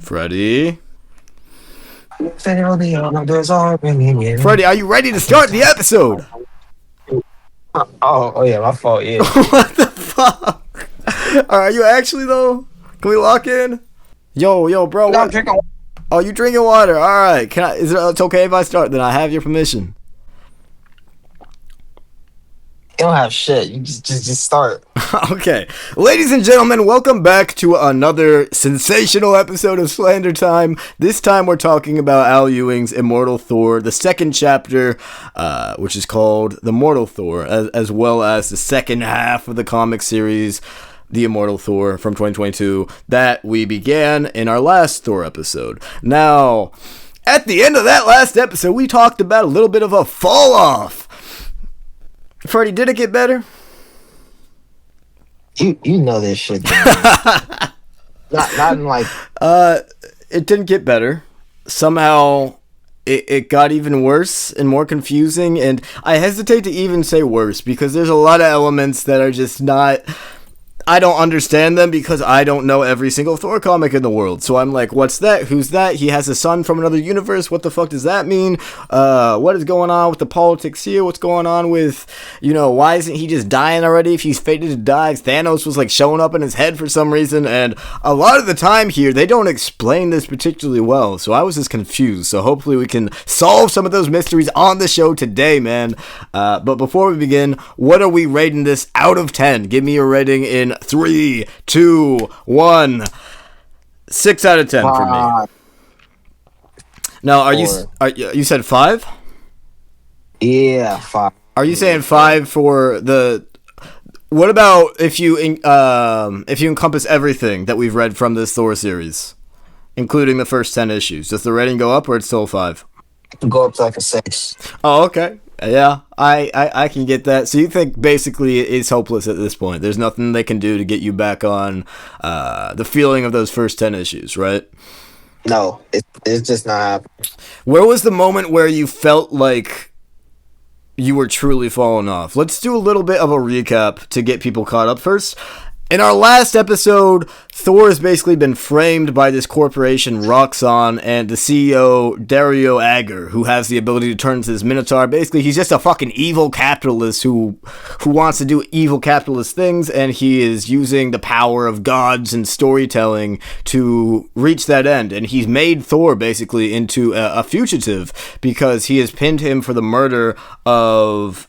Freddie? Freddie, are you ready to start the episode? Oh yeah, my fault. Yeah. What the fuck? Are you actually though? Can we lock in? Yo, bro. No, I'm drinking. Oh, you drinking water? All right. It's okay if I start? Then I have your permission. You don't have shit. You just start. Okay. Ladies and gentlemen, welcome back to another sensational episode of Slandertime. This time we're talking about Al Ewing's Immortal Thor, the second chapter, which is called The Mortal Thor, as well as the second half of the comic series, The Immortal Thor from 2022, that we began in our last Thor episode. Now, at the end of that last episode, we talked about a little bit of a fall-off. Freddie, did it get better? You know this shit. not in like. It didn't get better. Somehow, it got even worse and more confusing. And I hesitate to even say worse because there's a lot of elements that are just not. I don't understand them because I don't know every single Thor comic in the world. So I'm like, what's that? Who's that? He has a son from another universe. What the fuck does that mean? What is going on with the politics here? What's going on with, why isn't he just dying already if he's fated to die? Thanos was like showing up in his head for some reason. And a lot of the time here, they don't explain this particularly well. So I was just confused. So hopefully we can solve some of those mysteries on the show today, man. But before we begin, what are we rating this out of 10? Give me a rating in 3, 2, 1. 6 out of 10 for me. Now, you said 5? Yeah, 5. Are you saying 5 for the? What about if you encompass everything that we've read from this Thor series, including the first 10 issues? Does the rating go up or it's still 5? Go up to like a 6. Oh, okay. Yeah, I can get that. So you think basically it's hopeless at this point. There's nothing they can do to get you back on the feeling of those first 10 issues, right? No, it's just not happening. Where was the moment where you felt like you were truly falling off? Let's do a little bit of a recap to get people caught up first. In our last episode, Thor has basically been framed by this corporation, Roxxon, and the CEO, Dario Agger, who has the ability to turn into this Minotaur. Basically, he's just a fucking evil capitalist who wants to do evil capitalist things, and he is using the power of gods and storytelling to reach that end. And he's made Thor, basically, into a fugitive because he has pinned him for the murder of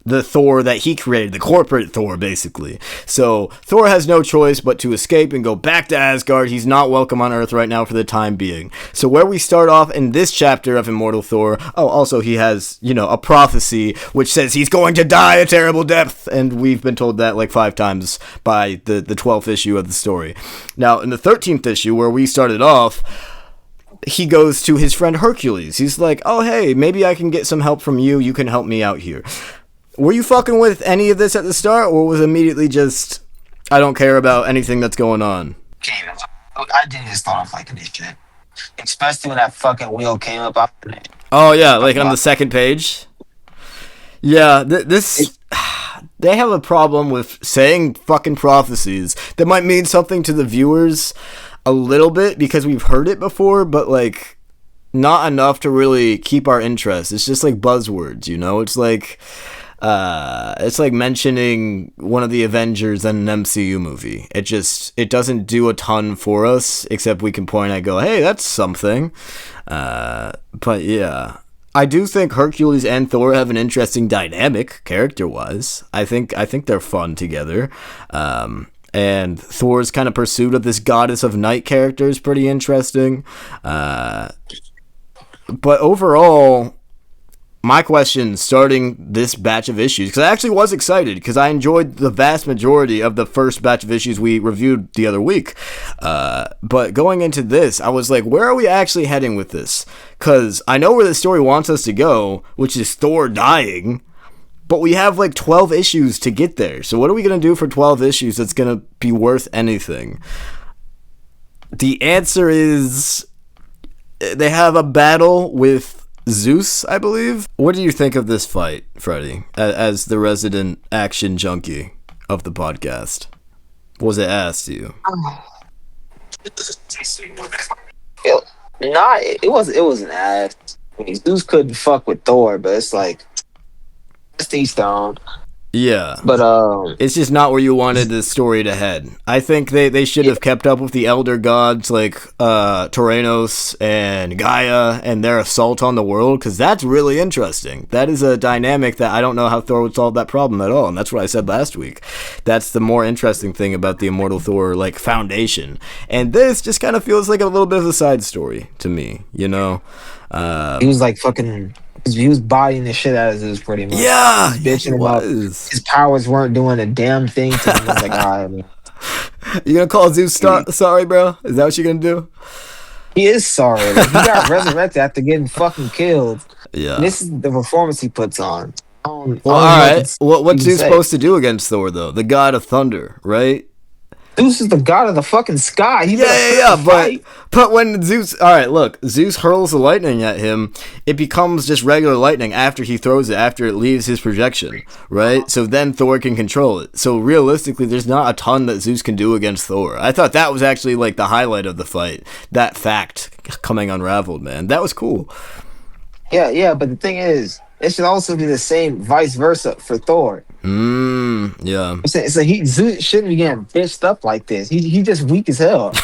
the Thor that he created, the corporate Thor, basically. So Thor has no choice but to escape and go back to Asgard. He's not welcome on Earth right now for the time being. So where we start off in this chapter of Immortal Thor, also he has, a prophecy which says he's going to die a terrible death, and we've been told that like 5 times by the 12th issue of the story. Now, in the 13th issue, where we started off, he goes to his friend Hercules. He's like, oh, hey, maybe I can get some help from you. You can help me out here. Were you fucking with any of this at the start, or was it immediately just, I don't care about anything that's going on? I didn't start off like this shit. Especially when that fucking wheel came up after it. Oh, yeah, like on the second page? Yeah, they have a problem with saying fucking prophecies that might mean something to the viewers a little bit because we've heard it before, but like not enough to really keep our interest. It's just like buzzwords, it's like mentioning one of the Avengers in an MCU movie. It doesn't do a ton for us, except we can point and go, hey, that's something. But yeah, I do think Hercules and Thor have an interesting dynamic character-wise. I think they're fun together. And Thor's kind of pursuit of this goddess of night character is pretty interesting. But overall, my question starting this batch of issues, because I actually was excited because I enjoyed the vast majority of the first batch of issues we reviewed the other week. But going into this, I was like, where are we actually heading with this? Because I know where the story wants us to go, which is Thor dying, but we have like 12 issues to get there. So what are we going to do for 12 issues that's going to be worth anything? The answer is they have a battle with Zeus, I believe. What do you think of this fight, Freddie, as the resident action junkie of the podcast? Was it asked to you? Nah, it wasn't ass. I mean, Zeus couldn't fuck with Thor, but it's like it's each their own. Yeah. But It's just not where you wanted the story to head. I think they should yeah, have kept up with the elder gods like Turanos and Gaia and their assault on the world, because that's really interesting. That is a dynamic that I don't know how Thor would solve that problem at all, and that's what I said last week. That's the more interesting thing about the Immortal Thor like foundation. And this just kind of feels like a little bit of a side story to me, you know? he was like fucking. He was bodying the shit out of Zeus pretty much. Yeah, He's yeah, he bitching about was. his powers weren't doing a damn thing to him. It's like, all right, man. You gonna call Zeus sorry, bro? Is that what you're gonna do? He is sorry. Like, he got resurrected after getting fucking killed. And Yeah. this is the performance he puts on. Well, I don't all know right. What's you can Zeus say. supposed to do against Thor, though? The god of thunder, right? Zeus is the god of the fucking sky. He Yeah. But when Zeus, all right, look, Zeus hurls the lightning at him. It becomes just regular lightning after he throws it, after it leaves his projection, right? So then Thor can control it. So realistically, there's not a ton that Zeus can do against Thor. I thought that was actually like the highlight of the fight. That fact coming unraveled, man. That was cool. Yeah, but the thing is, it should also be the same vice versa for Thor. Yeah. I'm saying, so Zeus shouldn't be getting bitched up like this. He just weak as hell.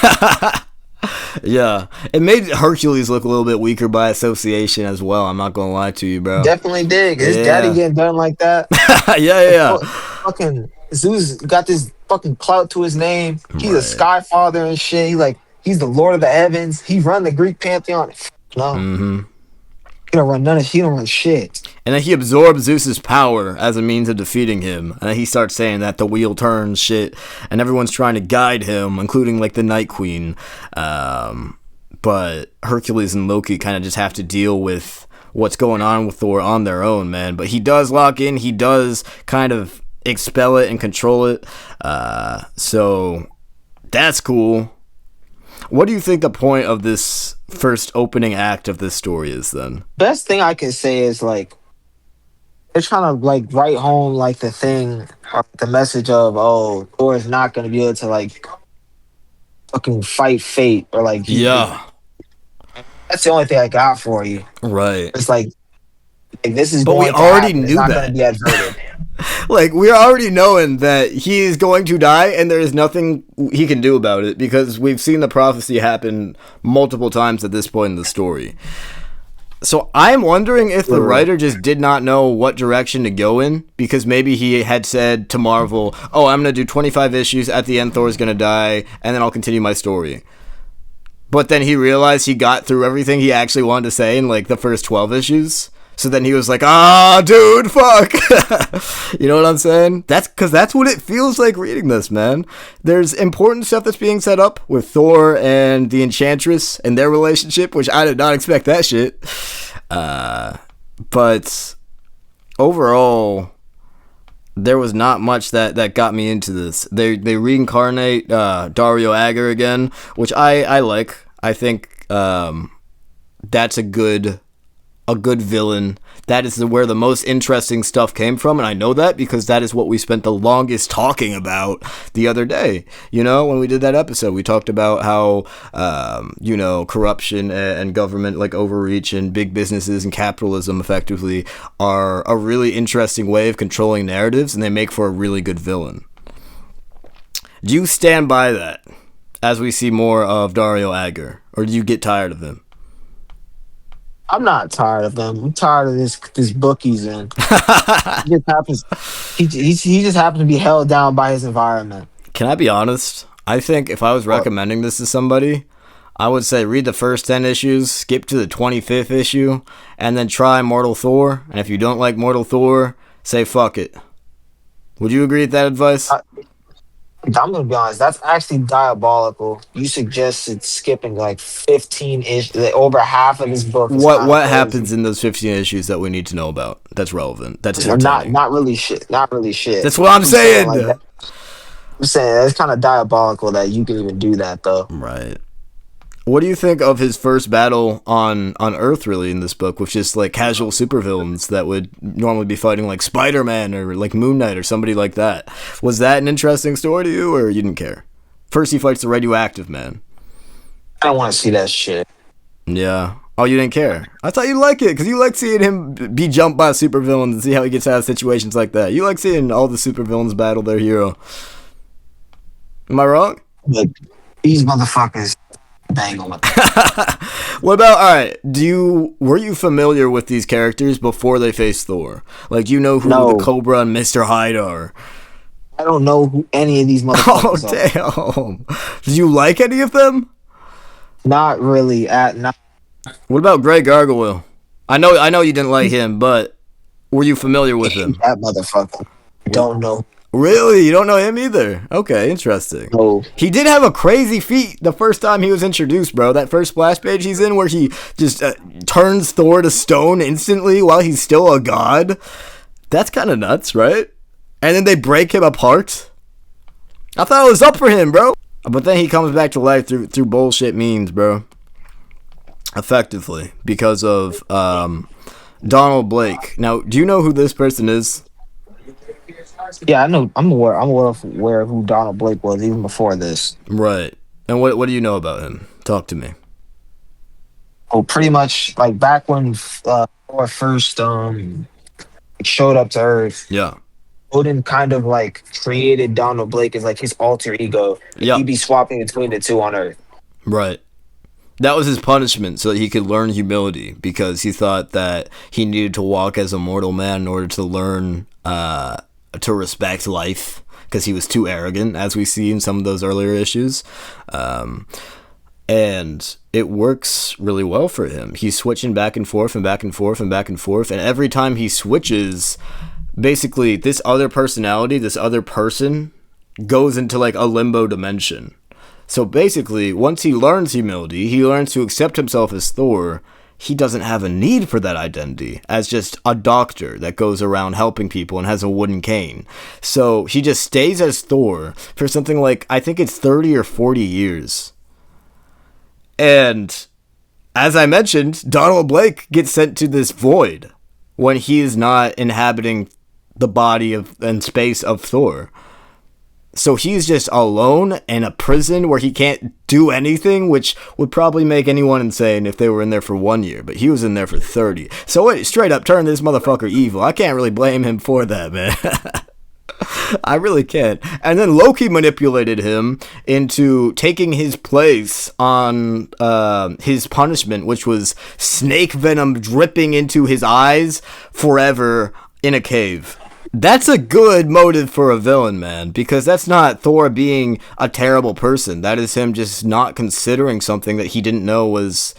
Yeah, it made Hercules look a little bit weaker by association as well. I'm not gonna lie to you, bro. Definitely did. His daddy getting done like that. Yeah. Fucking Zeus got this fucking clout to his name. He's a Right. sky father and shit. He's the Lord of the Heavens. He run the Greek pantheon. No, he don't run none of. He don't run shit. And then he absorbs Zeus's power as a means of defeating him. And then he starts saying that the wheel turns shit, and everyone's trying to guide him, including like the Night Queen. But Hercules and Loki kind of just have to deal with what's going on with Thor on their own, man. But he does lock in. He does kind of expel it and control it. So that's cool. What do you think the point of this first opening act of this story is then? Best thing I can say is like they're trying to like write home like the thing, or the message of Thor is not going to be able to like fucking fight fate or like Yeah. that's the only thing I got for you. Right. It's like this is But we going to already happen. It's knew not that. going to be adverted. Like, we're already knowing that he is going to die and there is nothing he can do about it because we've seen the prophecy happen multiple times at this point in the story. So I'm wondering if the writer just did not know what direction to go in, because maybe he had said to Marvel, oh, I'm going to do 25 issues, at the end Thor's going to die, and then I'll continue my story. But then he realized he got through everything he actually wanted to say in like the first 12 issues. So then he was like, dude, fuck. You know what I'm saying? That's because that's what it feels like reading this, man. There's important stuff that's being set up with Thor and the Enchantress and their relationship, which I did not expect that shit. But overall, there was not much that got me into this. They reincarnate Dario Agger again, which I like. I think that's a good villain. That is where the most interesting stuff came from, and I know that because that is what we spent the longest talking about the other day. You know, when we did that episode, we talked about how corruption and government like overreach and big businesses and capitalism effectively are a really interesting way of controlling narratives, and they make for a really good villain. Do you stand by that as we see more of Dario Agger, or do you get tired of him? I'm not tired of them. I'm tired of this book he's in. He just happens to be held down by his environment. Can I be honest? I think if I was recommending this to somebody, I would say read the first 10 issues, skip to the 25th issue, and then try Mortal Thor. And if you don't like Mortal Thor, say fuck it. Would you agree with that advice? I'm gonna be honest. That's actually diabolical. You suggested skipping like 15-ish, like over half of this book. What happens in those 15 issues that we need to know about? That's relevant. That's entertaining. Not really shit. Not really shit. That's what I'm saying. I'm saying it's kind of diabolical that you can even do that though. Right. What do you think of his first battle on Earth, really, in this book, with just, like, casual supervillains that would normally be fighting, like, Spider-Man or, like, Moon Knight or somebody like that? Was that an interesting story to you, or you didn't care? First he fights the radioactive man. I don't want to see that shit. Yeah. Oh, you didn't care? I thought you like it because you like seeing him be jumped by supervillains and see how he gets out of situations like that. You like seeing all the supervillains battle their hero. Am I wrong? But these motherfuckers bang on. What about, all right, were you familiar with these characters before they faced Thor? Like, you know who the No, Cobra and Mr. Hyde are? I don't know who any of these Oh, motherfuckers are. damn. Did you like any of them? Not really. Not What about Grey Gargoyle? I know you didn't like him, but were you familiar with him? that motherfucker. Don't know. Really? You don't know him either? Okay, interesting. No. He did have a crazy feat the first time he was introduced, bro. That first splash page he's in where he just turns Thor to stone instantly while he's still a god. That's kind of nuts, right? And then they break him apart. I thought it was up for him, bro. But then he comes back to life through bullshit means, bro. Effectively. Because of Donald Blake. Now, do you know who this person is? Yeah, I know. I'm aware of who Donald Blake was even before this. Right. And what do you know about him? Talk to me. Oh, pretty much like back when Thor first showed up to Earth. Yeah. Odin kind of like created Donald Blake as like his alter ego. Yep. He'd be swapping between the two on Earth. Right. That was his punishment so that he could learn humility because he thought that he needed to walk as a mortal man in order to learn to respect life because he was too arrogant, as we see in some of those earlier issues. And it works really well for him. He's switching back and forth and back and forth and back and forth. And every time he switches, basically this other personality, this other person goes into like a limbo dimension. So basically, once he learns humility, he learns to accept himself as Thor. He doesn't have a need for that identity as just a doctor that goes around helping people and has a wooden cane. So he just stays as Thor for something like, I think it's 30 or 40 years. And as I mentioned, Donald Blake gets sent to this void when he is not inhabiting the body of and space of Thor. So he's just alone in a prison where he can't do anything, which would probably make anyone insane if they were in there for 1 year. But he was in there for 30. So it straight up turned this motherfucker evil. I can't really blame him for that, man. I really can't. And then Loki manipulated him into taking his place on his punishment, which was snake venom dripping into his eyes forever in a cave. That's a good motive for a villain, man, because that's not Thor being a terrible person. That is him just not considering something that he didn't know was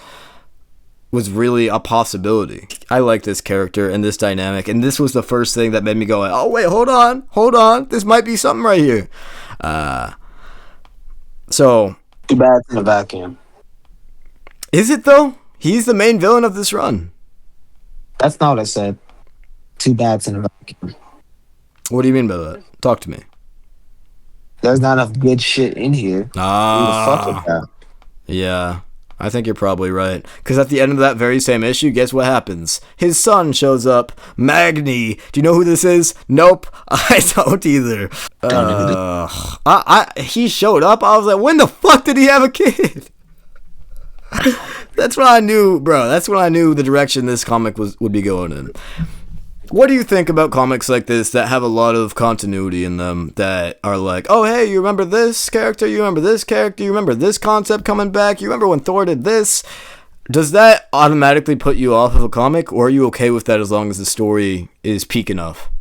really a possibility. I like this character and this dynamic, and this was the first thing that made me go, oh, wait, hold on. This might be something right here. So... Too bad in the vacuum. Is it, though? He's the main villain of this run. That's not what I said. Too bad in the vacuum. What do you mean by that? Talk to me. There's not enough good shit in here. Who the fuck with that? Yeah, I think you're probably right. Because at the end of that very same issue, guess what happens? His son shows up, Magni. Do you know who this is? Nope, I don't either. He showed up. I was like, when the fuck did he have a kid? That's when I knew, bro. That's when I knew the direction this comic would be going in. What do you think about comics like this that have a lot of continuity in them that are like, oh, hey, you remember this character? You remember this character? You remember this concept coming back? You remember when Thor did this? Does that automatically put you off of a comic, or are you okay with that as long as the story is peak enough?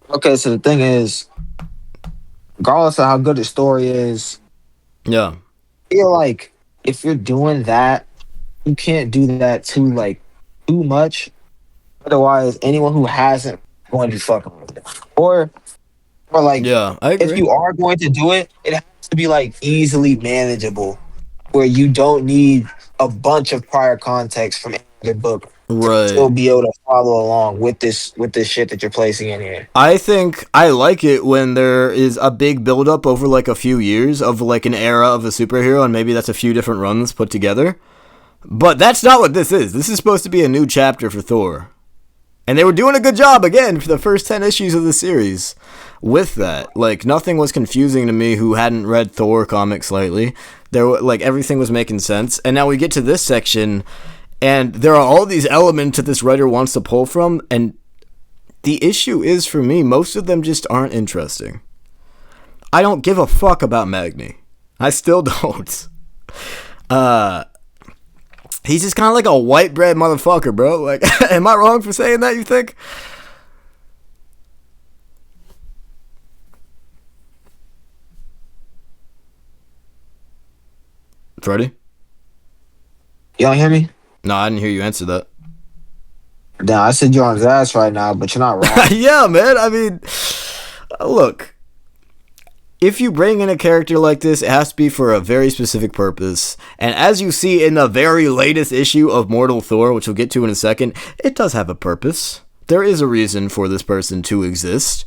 Okay, so the thing is, regardless of how good the story is, Yeah. I feel like if you're doing that, you can't do that too much. Otherwise, anyone who hasn't going to be fucking with it. Or like, yeah, I agree. If you are going to do it, it has to be like easily manageable, where you don't need a bunch of prior context from any other book to still be able to follow along with this shit that you're placing in here. I think I like it when there is a big buildup over like a few years of like an era of a superhero, and maybe that's a few different runs put together. But that's not what this is. This is supposed to be a new chapter for Thor. And they were doing a good job, again, for the first 10 issues of the series with that. Like, nothing was confusing to me who hadn't read Thor comics lately. Like everything was making sense, and now we get to this section, and there are all these elements that this writer wants to pull from, and the issue is, for me, most of them just aren't interesting. I don't give a fuck about Magni. I still don't. He's just kind of like a white bread motherfucker, bro. Like, am I wrong for saying that, you think? Freddie? You don't hear me? No, I didn't hear you answer that. Nah, I said you're on his ass right now, but you're not wrong. Yeah, man. I mean, look. If you bring in a character like this, it has to be for a very specific purpose. And as you see in the very latest issue of Mortal Thor, which we'll get to in a second, it does have a purpose. There is a reason for this person to exist.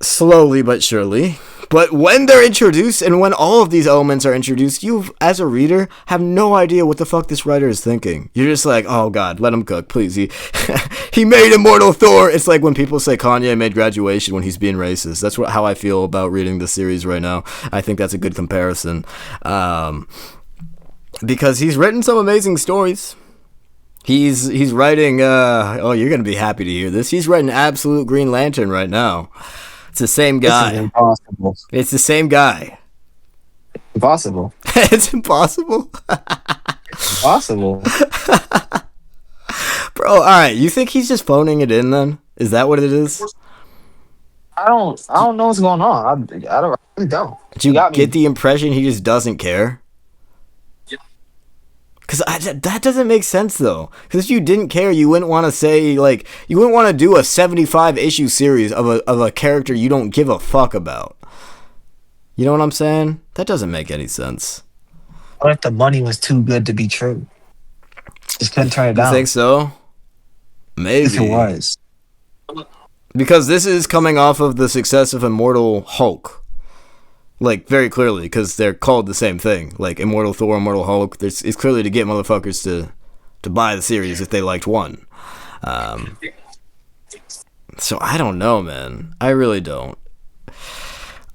Slowly but surely. But when they're introduced, and when all of these elements are introduced, you, as a reader, have no idea what the fuck this writer is thinking. You're just like, oh god, let him cook, please. He made Immortal Thor. It's like when people say Kanye made Graduation when he's being racist. That's how I feel about reading the series right now. I think that's a good comparison. Because he's written some amazing stories. He's writing, oh, you're going to be happy to hear this. He's writing Absolute Green Lantern right now. It's the same guy. This is impossible. It's the same guy. Impossible. It's impossible. Impossible. Bro, alright, you think he's just phoning it in then? Is that what it is? I don't know what's going on. I really don't. Did you get the impression he just doesn't care? Because that doesn't make sense, though. Because if you didn't care, you wouldn't want to say, like, you wouldn't want to do a 75-issue series of a character you don't give a fuck about. You know what I'm saying? That doesn't make any sense. What if the money was too good to be true? Just couldn't turn it down. You think so? Maybe. If it was. Because this is coming off of the success of Immortal Hulk. Like, very clearly, because they're called the same thing. Like, Immortal Thor, Immortal Hulk. It's clearly to get motherfuckers to buy the series if they liked one. So, I don't know, man. I really don't.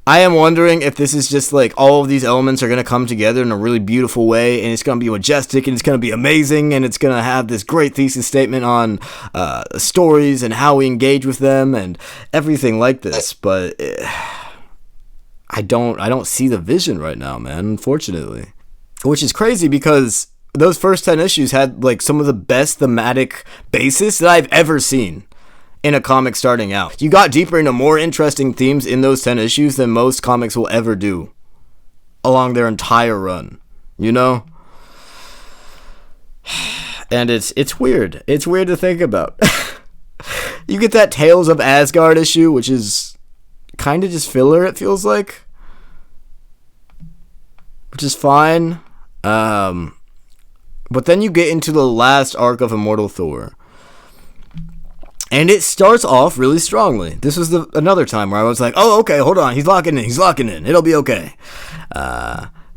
I am wondering if this is just, like, all of these elements are going to come together in a really beautiful way, and it's going to be majestic, and it's going to be amazing, and it's going to have this great thesis statement on stories and how we engage with them and everything like this, but... I don't see the vision right now, man, unfortunately. Which is crazy because those first 10 issues had like some of the best thematic basis that I've ever seen in a comic starting out. You got deeper into more interesting themes in those 10 issues than most comics will ever do along their entire run, you know? And it's weird. It's weird to think about. You get that Tales of Asgard issue, which is kind of just filler, it feels like, which is fine. But then you get into the last arc of Immortal Thor, and it starts off really strongly. This was another time where I was like, oh, okay, hold on, he's locking in, it'll be okay.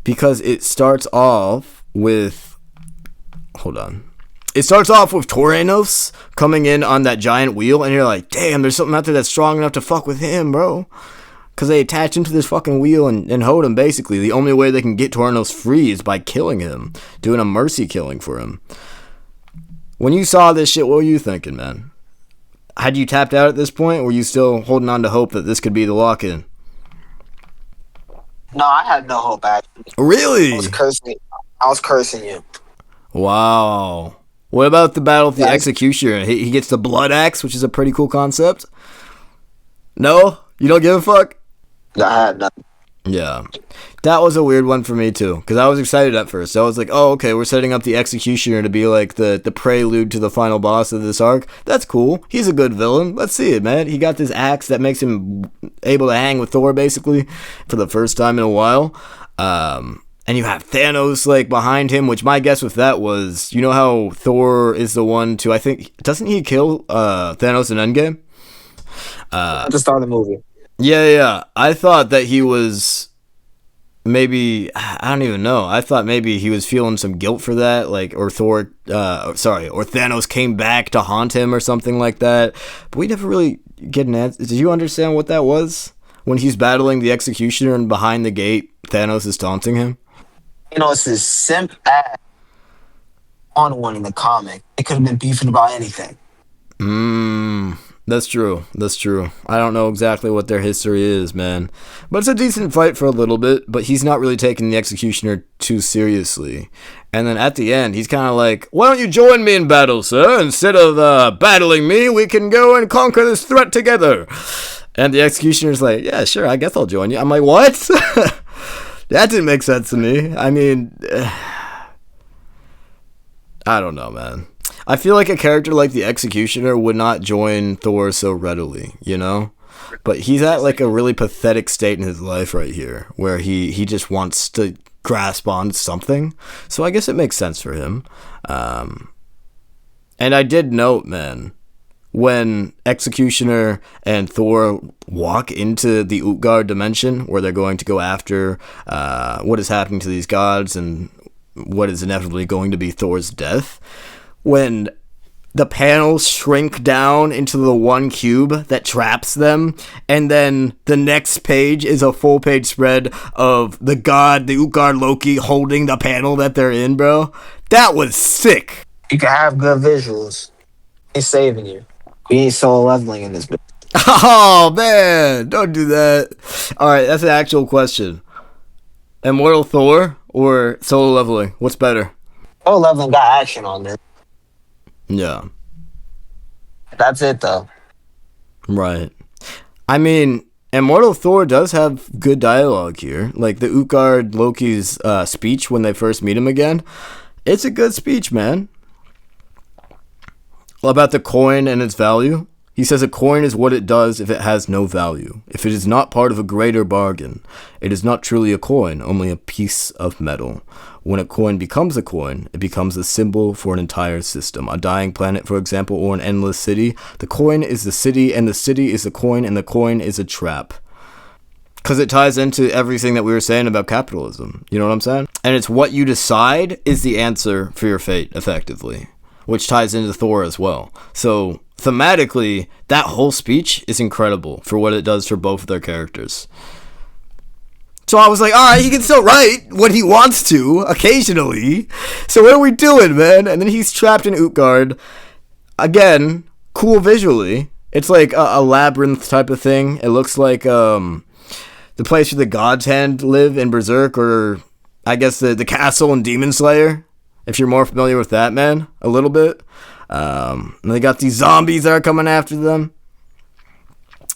Because it starts off with, it starts off with Toranos coming in on that giant wheel, and you're like, damn, there's something out there that's strong enough to fuck with him, bro. Because they attach him to this fucking wheel and hold him, basically. The only way they can get Toranos free is by killing him, doing a mercy killing for him. When you saw this shit, what were you thinking, man? Had you tapped out at this point, or were you still holding on to hope that this could be the lock-in? No, I had no hope, actually. Really? I was cursing you. Wow. What about the battle with the Executioner? He gets the blood axe, which is a pretty cool concept. No? You don't give a fuck? No, I had nothing. Yeah. That was a weird one for me, too. Because I was excited at first. I was like, oh, okay, we're setting up the Executioner to be like the prelude to the final boss of this arc. That's cool. He's a good villain. Let's see it, man. He got this axe that makes him able to hang with Thor, basically, for the first time in a while. And you have Thanos, like, behind him, which my guess with that was, you know how Thor is the one to, I think, doesn't he kill Thanos in Endgame? At the start of the movie. Yeah. I thought that he was maybe, I don't even know. I thought maybe he was feeling some guilt for that, like, or Thanos came back to haunt him or something like that. But we never really get an answer. Did you understand what that was? when he's battling the Executioner and behind the gate, Thanos is taunting him? It's this simp ass on one in the comic. It could have been beefing about anything. That's true. That's true. I don't know exactly what their history is, man. But it's a decent fight for a little bit, but he's not really taking the Executioner too seriously. And then at the end, he's kind of like, why don't you join me in battle, sir? Instead of battling me, we can go and conquer this threat together. And the Executioner's like, yeah, sure, I guess I'll join you. I'm like, what? That didn't make sense to me. I mean, I don't know, man. I feel like a character like the Executioner would not join Thor so readily, you know? But he's at like a really pathetic state in his life right here, where he just wants to grasp on something. So I guess it makes sense for him. And I did note, man, when Executioner and Thor walk into the Utgard dimension, where they're going to go after what is happening to these gods and what is inevitably going to be Thor's death, when the panels shrink down into the one cube that traps them, and then the next page is a full page spread of the Utgard Loki holding the panel that they're in, bro. That was sick. You can have good visuals. He's saving you. We ain't solo leveling in this bitch. Oh, man. Don't do that. All right, that's an actual question. Immortal Thor or solo leveling? What's better? Solo leveling got action on this. Yeah. That's it, though. Right. I mean, Immortal Thor does have good dialogue here. Like, the Utgard Loki's speech when they first meet him again. It's a good speech, man. About the coin and its value. He says a coin is what it does if it has no value. If it is not part of a greater bargain, it is not truly a coin, only a piece of metal. When a coin becomes a coin, it becomes a symbol for an entire system. A dying planet, for example, or an endless city. The coin is the city, and the city is the coin, and the coin is a trap. Because it ties into everything that we were saying about capitalism. You know what I'm saying? And it's what you decide is the answer for your fate, effectively. Which ties into Thor as well. So, thematically, that whole speech is incredible for what it does for both of their characters. So I was like, alright, he can still write when he wants to, occasionally. So what are we doing, man? And then he's trapped in Utgard. Again, cool visually. It's like a labyrinth type of thing. It looks like the place where the God's Hand live in Berserk, or I guess the castle in Demon Slayer. If you're more familiar with that, man, a little bit. And they got these zombies that are coming after them.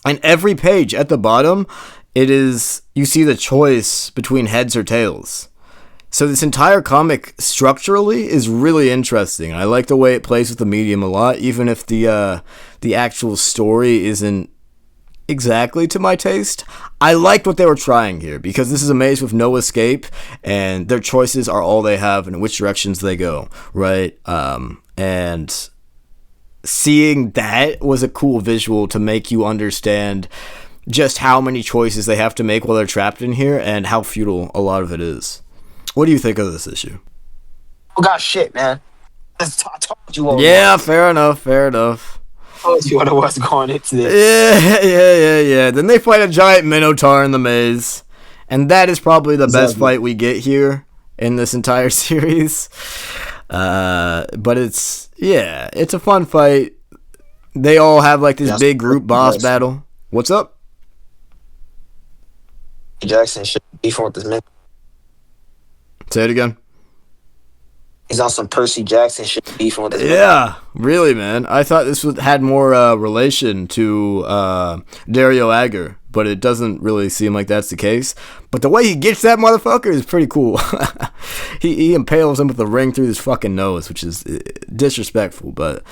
And every page at the bottom, you see the choice between heads or tails. So this entire comic structurally is really interesting. I like the way it plays with the medium a lot, even if the actual story isn't exactly to my taste. I liked what they were trying here, because this is a maze with no escape, and their choices are all they have and which directions they go, right? And seeing that was a cool visual to make you understand just how many choices they have to make while they're trapped in here, and how futile a lot of it is. What do you think of this issue? Oh, God, shit, man. I told you what. Yeah, fair enough. I told you what it was going into this. Yeah. Then they fight a giant Minotaur in the maze. And that is probably the best fight we get here in this entire series. But it's a fun fight. They all have like this big group boss battle. What's up? Jackson should be with this man. Say it again. He's on some Percy Jackson shit beefing with this man. Yeah, really, man. I thought this had more relation to Dario Agger, but it doesn't really seem like that's the case. But the way he gets that motherfucker is pretty cool. he impales him with a ring through his fucking nose, which is disrespectful, but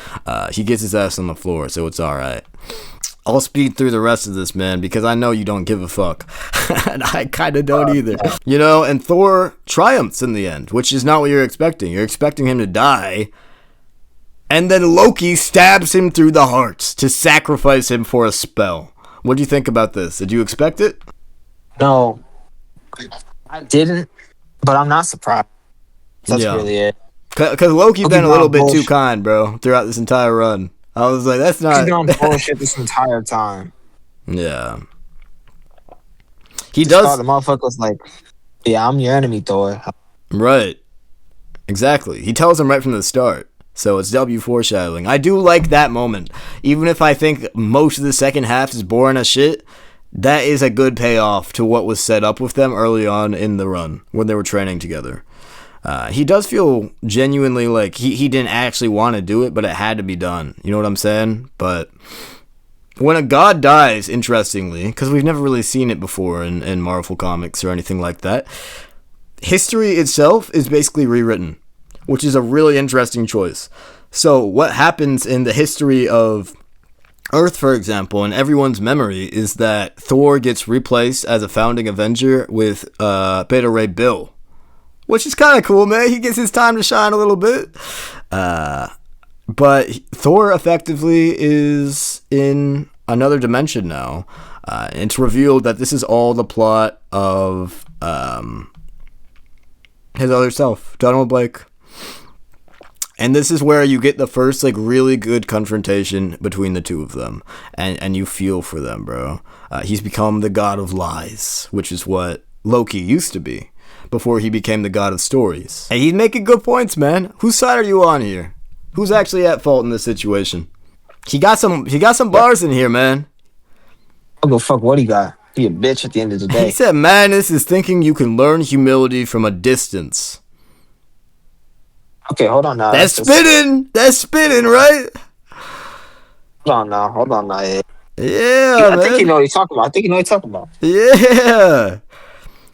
he gets his ass on the floor, so it's alright. I'll speed through the rest of this, man, because I know you don't give a fuck. And I kind of don't either. You know, and Thor triumphs in the end, which is not what you're expecting. You're expecting him to die. And then Loki stabs him through the heart to sacrifice him for a spell. What do you think about this? Did you expect it? No, I didn't, but I'm not surprised. That's really it. Because Loki's been a little bit too kind, bro, throughout this entire run. I was like, that's not... He's been on bullshit this entire time. Yeah. He To start, does. the motherfucker's like, yeah, I'm your enemy, Thor. Right. Exactly. He tells him right from the start. So it's W foreshadowing. I do like that moment. Even if I think most of the second half is boring as shit, that is a good payoff to what was set up with them early on in the run when they were training together. He does feel genuinely like he didn't actually want to do it, but it had to be done. You know what I'm saying? But when a god dies, interestingly, because we've never really seen it before in Marvel Comics or anything like that, history itself is basically rewritten, which is a really interesting choice. So what happens in the history of Earth, for example, in everyone's memory, is that Thor gets replaced as a founding Avenger with Beta Ray Bill, which is kind of cool, man. He gets his time to shine a little bit. But Thor effectively is in another dimension now. It's revealed that this is all the plot of his other self, Donald Blake. And this is where you get the first, like, really good confrontation between the two of them. And you feel for them, bro. He's become the god of lies, which is what Loki used to be before he became the god of stories. And he's making good points, man. Whose side are you on here? Who's actually at fault in this situation? He got some bars in here, man. I'll go fuck what he got. He a bitch at the end of the day. He said madness is thinking you can learn humility from a distance. Okay, hold on now. That's spinning, right? Hold on now. Yeah, I man. think you know what he's talking about. Yeah.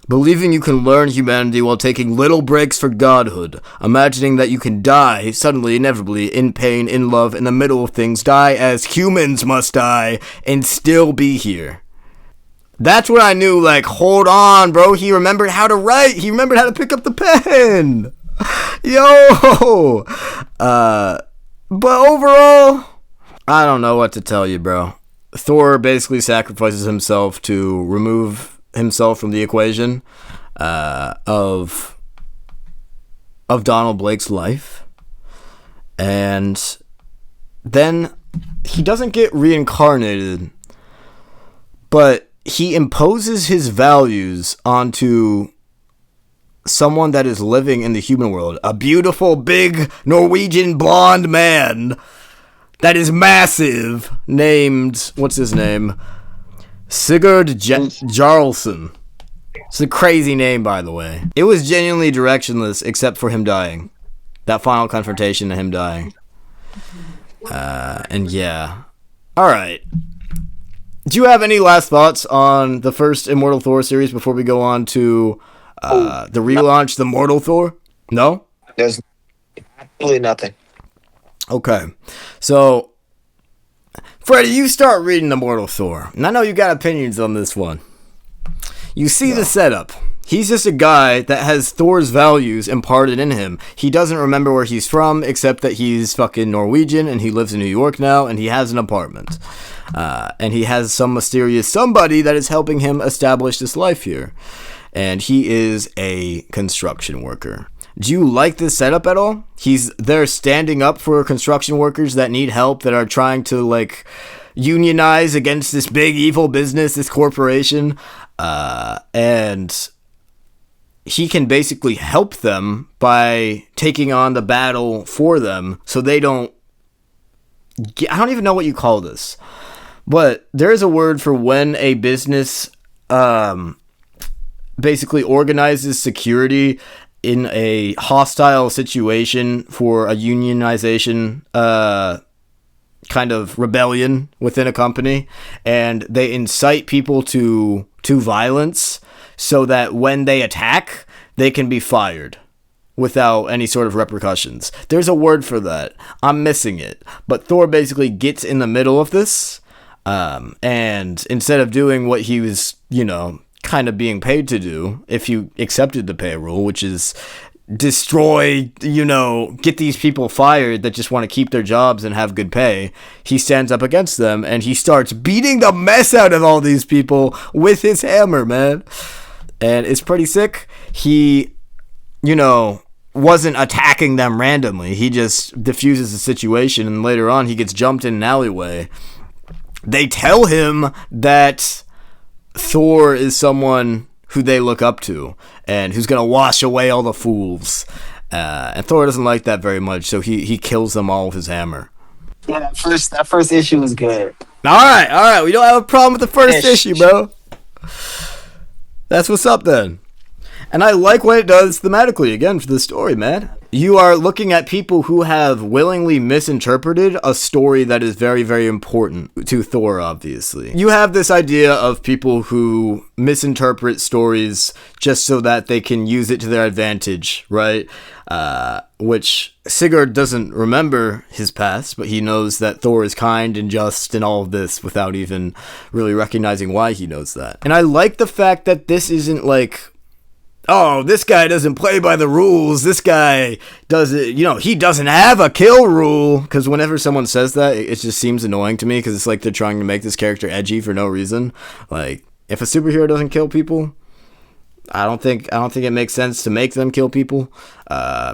Believing you can learn humanity while taking little breaks for godhood. Imagining that you can die, suddenly, inevitably, in pain, in love, in the middle of things, die as humans must die, and still be here. That's when I knew, like, hold on, bro. He remembered how to write. He remembered how to pick up the pen. Yo. But overall, I don't know what to tell you, bro. Thor basically sacrifices himself to remove himself from the equation of Donald Blake's life. And then he doesn't get reincarnated, but he imposes his values onto someone that is living in the human world. A beautiful, big, Norwegian blonde man that is massive, named, what's his name? Sigurd Jarlson. It's a crazy name, by the way. It was genuinely directionless, except for him dying. That final confrontation and him dying. And yeah. Alright. Do you have any last thoughts on the first Immortal Thor series before we go on to the relaunch, the Mortal Thor? No? There's absolutely nothing. Okay. So, Freddie, you start reading the Mortal Thor. And I know you got opinions on this one. You see the setup. He's just a guy that has Thor's values imparted in him. He doesn't remember where he's from, except that he's fucking Norwegian, and he lives in New York now, and he has an apartment. And he has some mysterious somebody that is helping him establish this life here. And he is a construction worker. Do you like this setup at all? He's there standing up for construction workers that need help, that are trying to, like, unionize against this big evil business, this corporation. And he can basically help them by taking on the battle for them so they don't I don't even know what you call this, but there is a word for when a business basically organizes security in a hostile situation for a unionization kind of rebellion within a company, and they incite people to violence so that when they attack, they can be fired without any sort of repercussions. There's a word for that. I'm missing it. But Thor basically gets in the middle of this, and instead of doing what he was, kind of being paid to do, if you accepted the pay rule, which is destroy, get these people fired that just want to keep their jobs and have good pay, he stands up against them and he starts beating the mess out of all these people with his hammer, man. And it's pretty sick. He, wasn't attacking them randomly. He just diffuses the situation, and later on he gets jumped in an alleyway. They tell him that Thor is someone who they look up to and who's gonna wash away all the fools. And Thor doesn't like that very much, so he kills them all with his hammer. Yeah, that first issue was good. All right. We don't have a problem with the first issue, bro. That's what's up then. And I like what it does thematically, again, for the story, man. You are looking at people who have willingly misinterpreted a story that is very, very important to Thor, obviously. You have this idea of people who misinterpret stories just so that they can use it to their advantage, right? Which Sigurd doesn't remember his past, but he knows that Thor is kind and just and all of this without even really recognizing why he knows that. And I like the fact that this isn't like, oh, this guy doesn't play by the rules. This guy doesn't, he doesn't have a kill rule. Because whenever someone says that, it just seems annoying to me because it's like they're trying to make this character edgy for no reason. Like, if a superhero doesn't kill people, I don't think it makes sense to make them kill people.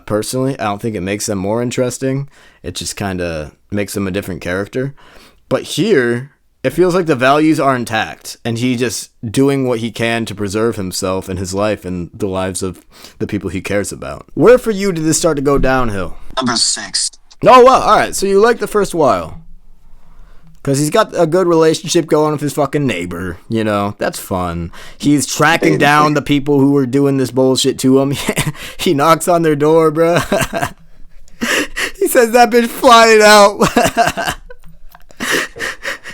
Personally, I don't think it makes them more interesting. It just kind of makes them a different character. But here, it feels like the values are intact, and he just doing what he can to preserve himself and his life and the lives of the people he cares about. Where for you did this start to go downhill? Number 6. Oh, well, alright, so you like the first while. Because he's got a good relationship going with his fucking neighbor, that's fun. He's tracking down the people who are doing this bullshit to him. He knocks on their door, bro. He says that bitch flying out.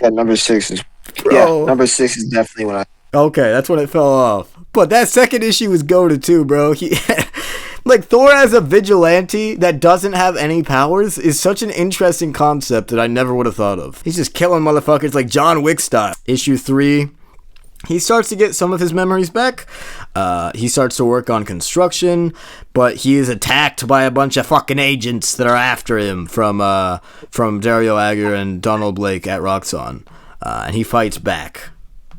Yeah, number 6 is... Bro. Yeah, number 6 is definitely when I... Okay, that's when it fell off. But that second issue was goated too, bro. Like, Thor as a vigilante that doesn't have any powers is such an interesting concept that I never would have thought of. He's just killing motherfuckers like John Wick style. Issue 3, he starts to get some of his memories back. He starts to work on construction, but he is attacked by a bunch of fucking agents that are after him from Dario Agger and Donald Blake at Roxxon. And he fights back.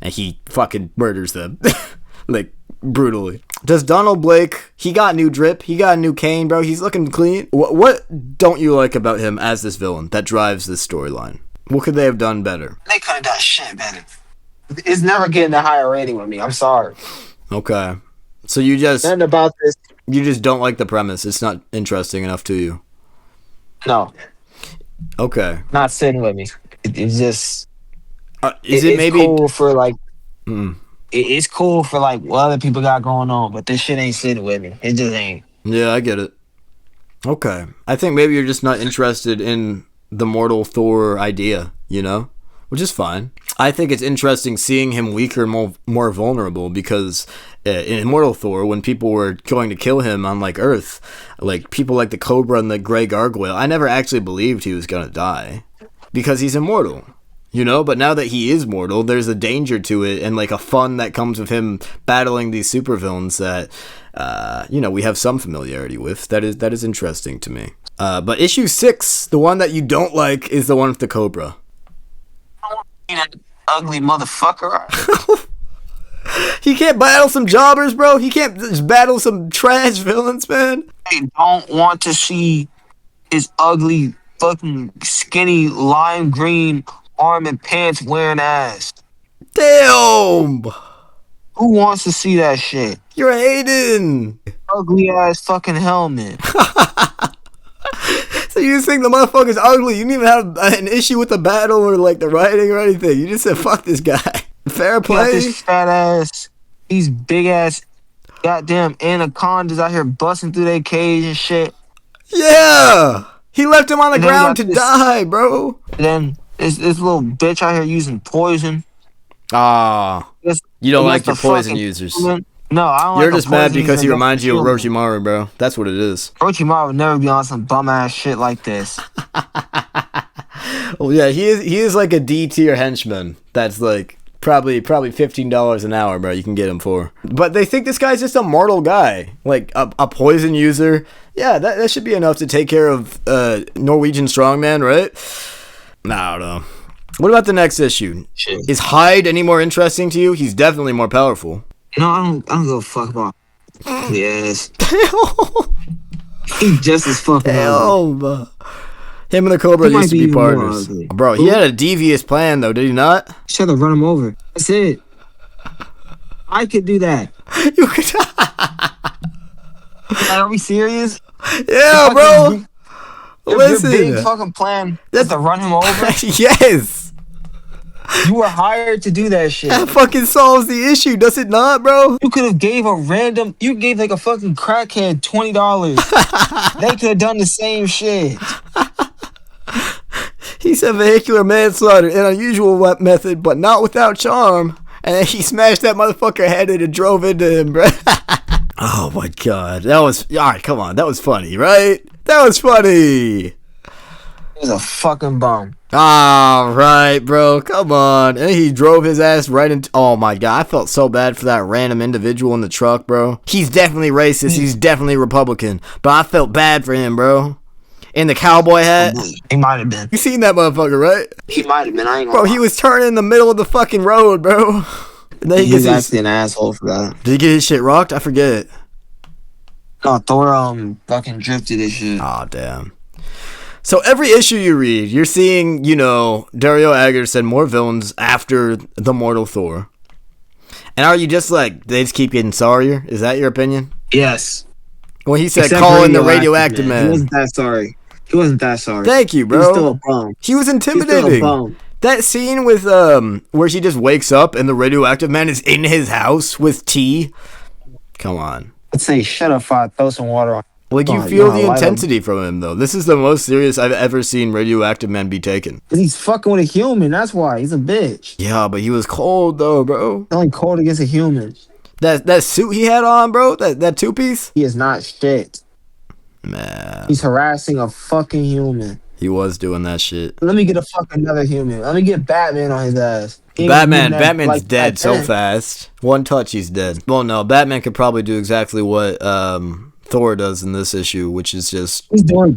And he fucking murders them. Like, brutally. Does Donald Blake, he got new drip, he got a new cane, bro, he's looking clean. What don't you like about him as this villain that drives this storyline? What could they have done better? They could have done shit better. It's never getting a higher rating with me, I'm sorry. Okay. So you just... Nothing about this. You just don't like the premise, it's not interesting enough to you? No. Okay. Not sitting with me. It's just... Is it maybe... cool for like... It's cool for like what other people got going on, but this shit ain't sitting with me. It just ain't. Yeah, I get it. Okay. I think maybe you're just not interested in the mortal Thor idea, which is fine. I think it's interesting seeing him weaker and more vulnerable because in Immortal Thor, when people were going to kill him on like Earth, like people like the Cobra and the Grey Gargoyle, I never actually believed he was gonna die because he's immortal. But now that he is mortal, there's a danger to it and like a fun that comes with him battling these supervillains that, we have some familiarity with. That is interesting to me. But issue 6, the one that you don't like, is the one with the Cobra. That ugly motherfucker. He can't battle some jobbers, bro. He can't just battle some trash villains, man. I don't want to see his ugly, fucking, skinny, lime green arm and pants wearing ass. Damn! Who wants to see that shit? You're hating. Ugly ass fucking helmet. So you just think the motherfucker's ugly? You didn't even have an issue with the battle or like the writing or anything. You just said fuck this guy. Fair play. Got this fat ass, these big ass, goddamn anacondas out here busting through their cage and shit. Yeah, he left him on the ground to die, bro. And then this little bitch out here using poison. You don't like your poison users. No, I don't. You're just mad because he reminds you of Orochimaru, bro. That's what it is. Orochimaru would never be on some bum ass shit like this. Well, yeah, he is like a D tier henchman. That's like probably $15 an hour, bro. You can get him for. But they think this guy's just a mortal guy, like a poison user. Yeah, that should be enough to take care of Norwegian strongman, right? Nah, I don't know. What about the next issue? Shit. Is Hyde any more interesting to you? He's definitely more powerful. No, I don't give a fuck about. Yes. He's just as fucking ugly. Him and the Cobra used to be partners. Bro, he had a devious plan though, did he not? He tried to run him over. That's it. I could do that. You could. Like, are we serious? Yeah, bro. Listen, your big fucking plan was to run him over. Yes. You were hired to do that shit. That fucking solves the issue, does it not, bro? You could have gave you gave like a fucking crackhead $20. They could have done the same shit. He said vehicular manslaughter, an unusual method, but not without charm. And then he smashed that motherfucker head in and drove into him, bro. Oh my god. That was, alright, come on. That was funny, right? That was funny. He was a fucking bum. Alright, bro. Come on. And he drove his ass right into, oh my god. I felt so bad for that random individual in the truck, bro. He's definitely racist. He's definitely Republican. But I felt bad for him, bro. In the cowboy hat. He might have been. You seen that motherfucker, right? He might have been. I ain't Bro, gonna he was turning in the middle of the fucking road, bro. And then he was actually an asshole for that. Did he get his shit rocked? I forget. No, Thor fucking drifted his shit. Aw, damn. So every issue you read, you're seeing, you know, Dario Agger send more villains after the mortal Thor. And are you just like, they just keep getting sorrier? Is that your opinion? Yes. When he said, Except call in the radioactive man. He wasn't that sorry. He wasn't that sorry. Thank you, bro. He was still a bum. He was intimidating. He was still a bum. That scene with, where she just wakes up and the radioactive man is in his house with tea. Come on. I'd say, shut up, I throw some water on. Like, you feel the intensity from him, though. This is the most serious I've ever seen radioactive man be taken. Because he's fucking with a human, that's why. He's a bitch. Yeah, but he was cold, though, bro. He's only cold against a human. That suit he had on, bro, that two-piece? He is not shit. Man. He's harassing a fucking human. He was doing that shit. Let me get a fucking another human. Let me get Batman on his ass. Batman's like dead so fast. One touch, he's dead. Well, no, Batman could probably do exactly what Thor does in this issue, which is just...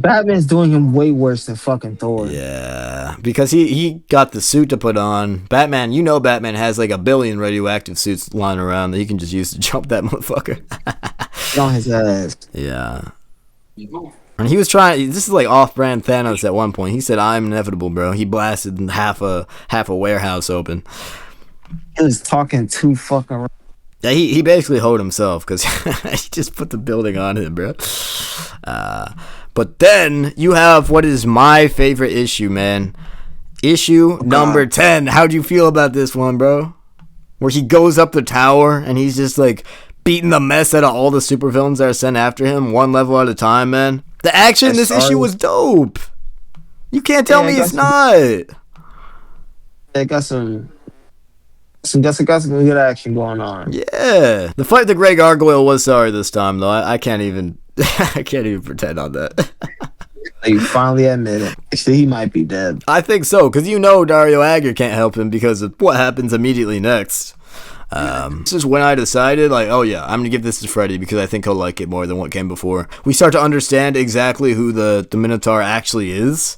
Batman's doing him way worse than fucking Thor. Yeah, because he got the suit to put on. Batman, you know Batman has like 1 billion radioactive suits lying around that he can just use to jump that motherfucker. On his ass. Yeah. And he was trying. This is like off-brand Thanos at one point. He said, "I'm inevitable, bro." He blasted half a warehouse open. He was talking too fucking. Yeah, he basically hoed himself because he just put the building on him, bro. But then you have what is my favorite issue, man. Issue number 10. How'd you feel about this one, bro? Where he goes up the tower and he's just like beating the mess out of all the supervillains that are sent after him, one level at a time, man. The action in this issue was dope. You can't tell me it's not. It got some good action going on. Yeah. The fight with the Grey Gargoyle was sorry this time, though. I can't even I can't even pretend on that. You finally admit it. Actually, he might be dead. I think so, because you know Dario Agger can't help him because of what happens immediately next. This is when I decided, like, oh yeah, I'm gonna give this to Freddy because I think he'll like it more than what came before. We start to understand exactly who the Minotaur actually is,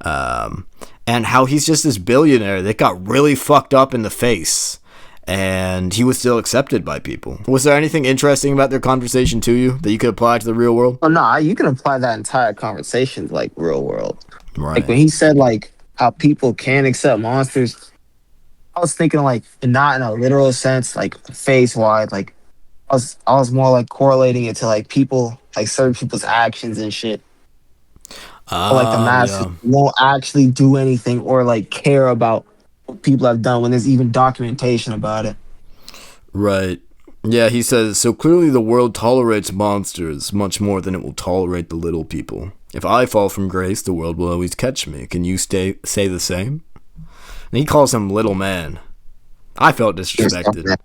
and how he's just this billionaire that got really fucked up in the face, and he was still accepted by people. Was there anything interesting about their conversation to you that you could apply to the real world? Oh no, you can apply that entire conversation to like real world. Right. Like when he said like how people can accept monsters. I was thinking like not in a literal sense, like face wide. Like I was more like correlating it to like people, like certain people's actions and shit. Like the masses won't actually do anything or like care about what people have done when there's even documentation about it. Right. Yeah, he says, so clearly the world tolerates monsters much more than it will tolerate the little people. If I fall from grace, the world will always catch me. Can you say the same? And he calls him little man. I felt disrespected.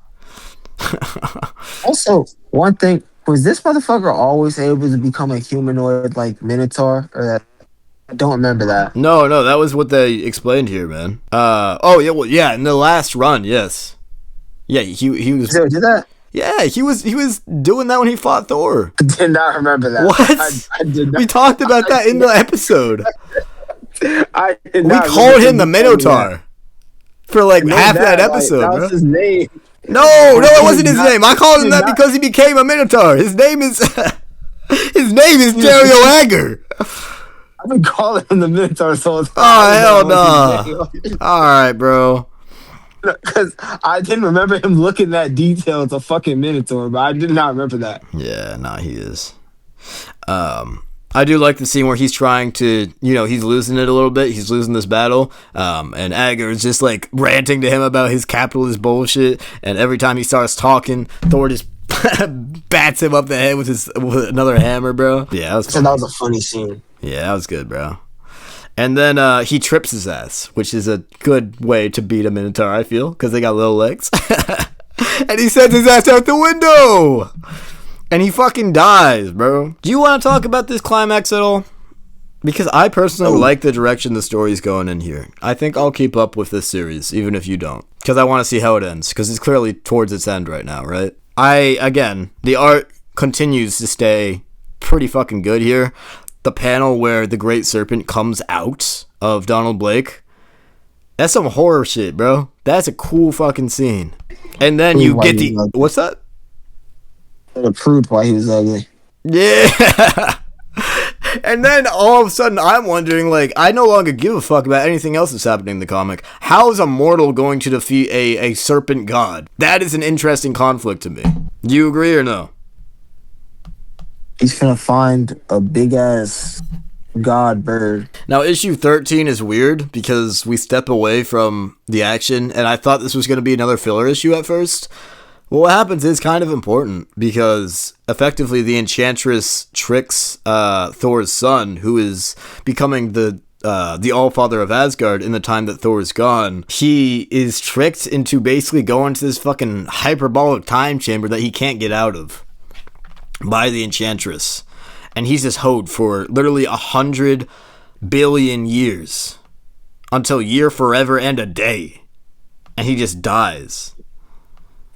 Also, one thing, was this motherfucker always able to become a humanoid like Minotaur? Or that? I don't remember that. No, that was what they explained here, man. Yeah, in the last run, yes. Yeah, he was... Did that? Yeah, he was doing that when he fought Thor. I did not remember that. What? I did not. We talked about that in the episode. I did we not called him the Minotaur for like half that episode, that was his name. No, it wasn't his name. I called him that because he became a Minotaur. His name is Dario Agger. I've been calling him the Minotaur so Oh hell no! All right, bro. Because I didn't remember him looking that detailed a fucking Minotaur, but I did not remember that. Yeah, nah, he is. I do like the scene where he's trying to, he's losing it a little bit. He's losing this battle. And Agar is just like ranting to him about his capitalist bullshit. And every time he starts talking, Thor just bats him up the head with another hammer, bro. Yeah, That was a funny scene. Yeah, that was good, bro. And then he trips his ass, which is a good way to beat a Minotaur, I feel, because they got little legs. And he sends his ass out the window! And he fucking dies, bro. Do you want to talk about this climax at all? Because I personally like the direction the story's going in here. I think I'll keep up with this series, even if you don't. Because I want to see how it ends, because it's clearly towards its end right now, right? Again, the art continues to stay pretty fucking good here. The panel where the Great Serpent comes out of Donald Blake, that's some horror shit, bro. That's a cool fucking scene. And then you get the... What's that? It proved why he was ugly. Yeah. And then all of a sudden I'm wondering, like, I no longer give a fuck about anything else that's happening in the comic. How is a mortal going to defeat a serpent god? That is an interesting conflict to me. Do you agree or no? He's gonna find a big ass god bird. Now, issue 13 is weird because we step away from the action, and I thought this was going to be another filler issue at first. Well, what happens is kind of important because effectively the Enchantress tricks Thor's son, who is becoming the Allfather of Asgard in the time that Thor is gone. He is tricked into basically going to this fucking hyperbolic time chamber that he can't get out of by the Enchantress. And he's just hoed for literally 100 billion years until year, forever, and a day. And he just dies.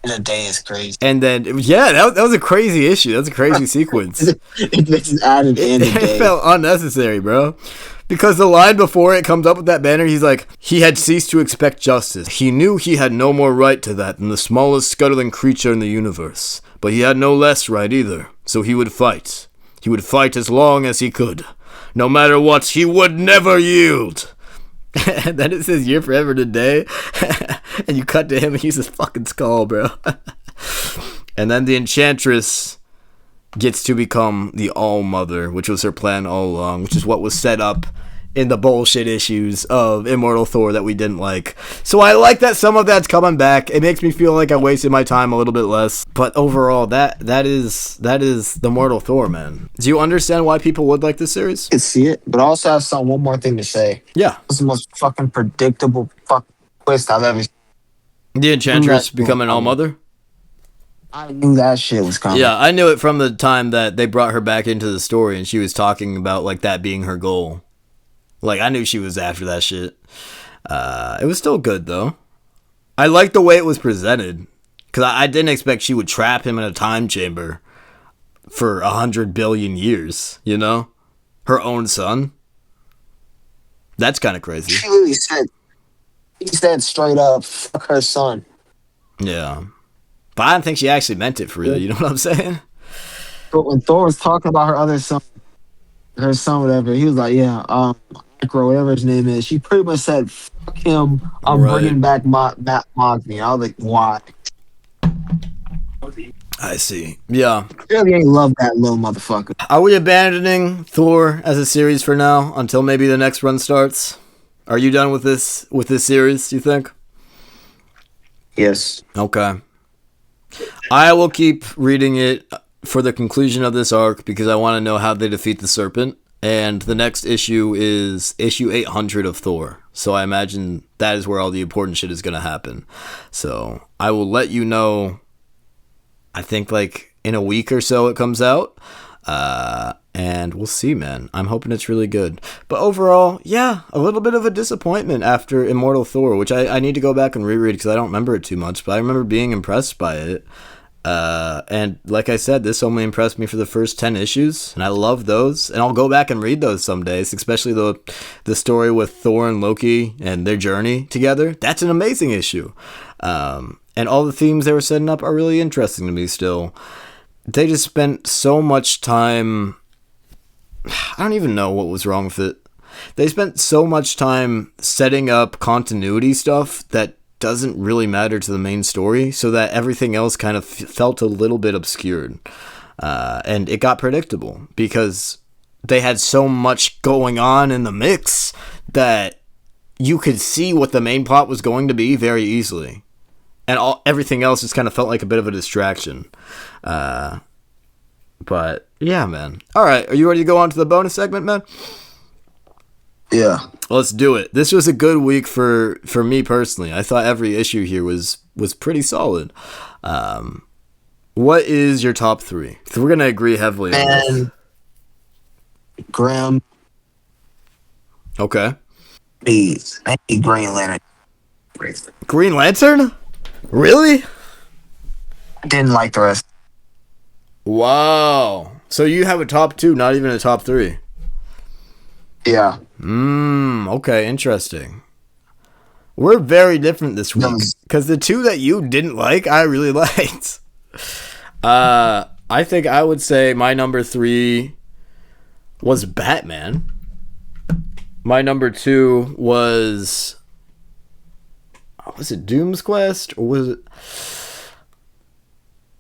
And a day is crazy. And then, yeah, that was a crazy issue. That was a crazy sequence. It just added in a day. It felt unnecessary, bro. Because the line before it comes up with that banner, he's like, he had ceased to expect justice. He knew he had no more right to that than the smallest scuttling creature in the universe. But he had no less right either. So he would fight. He would fight as long as he could. No matter what, he would never yield. And then it says year forever today. And you cut to him and he's his fucking skull, bro. And then the Enchantress gets to become the All-Mother, which was her plan all along, which is what was set up in the bullshit issues of Immortal Thor that we didn't like. So I like that some of that's coming back. It makes me feel like I wasted my time a little bit less. But overall, that is the Immortal Thor, man. Do you understand why people would like this series? I can see it, but I also have one more thing to say. Yeah. It's the most fucking predictable twist I've ever seen. The Enchantress becoming All-Mother? I knew that shit was coming. Yeah, I knew it from the time that they brought her back into the story and she was talking about, like, that being her goal. Like, I knew she was after that shit. It was still good, though. I liked the way it was presented. Because I didn't expect she would trap him in a time chamber for 100 billion years, you know? Her own son. That's kind of crazy. She literally said straight up, fuck her son. Yeah. But I don't think she actually meant it for real, you know what I'm saying? But when Thor was talking about her son, whatever, he was like, yeah, Micro, whatever his name is, she pretty much said, fuck him, I'm bringing back Matt Mogny. I was like, why? I see. Yeah. Clearly ain't love that little motherfucker. Are we abandoning Thor as a series for now until maybe the next run starts? Are you done with this series, you think? Yes. Okay. I will keep reading it for the conclusion of this arc because I want to know how they defeat the Serpent. And the next issue is issue 800 of Thor. So I imagine that is where all the important shit is going to happen. So I will let you know, I think like in a week or so it comes out. And we'll see, man. I'm hoping it's really good. But overall, yeah, a little bit of a disappointment after Immortal Thor, which I need to go back and reread because I don't remember it too much. But I remember being impressed by it. And like I said, this only impressed me for the first 10 issues, and I love those, and I'll go back and read those some days, especially the story with Thor and Loki and their journey together. That's an amazing issue. And all the themes they were setting up are really interesting to me still. They just spent so much time, I don't even know what was wrong with it. They spent so much time setting up continuity stuff that doesn't really matter to the main story, so that everything else kind of felt a little bit obscured. And it got predictable because they had so much going on in the mix that you could see what the main plot was going to be very easily. And everything else just kind of felt like a bit of a distraction. But, yeah, man. All right, are you ready to go on to the bonus segment, man? Yeah. Let's do it. This was a good week for me personally. I thought every issue here was pretty solid. What is your top 3? We're going to agree heavily on this. Graham. Okay. Please. I need Green Lantern. Green Lantern? Really? I didn't like the rest. Wow. So you have a top 2, not even a top 3. Yeah. Okay, interesting. We're very different this week because the 2 that you didn't like, I really liked. I think I would say my number 3 was Batman. My number 2 was it Doom's Quest or was it?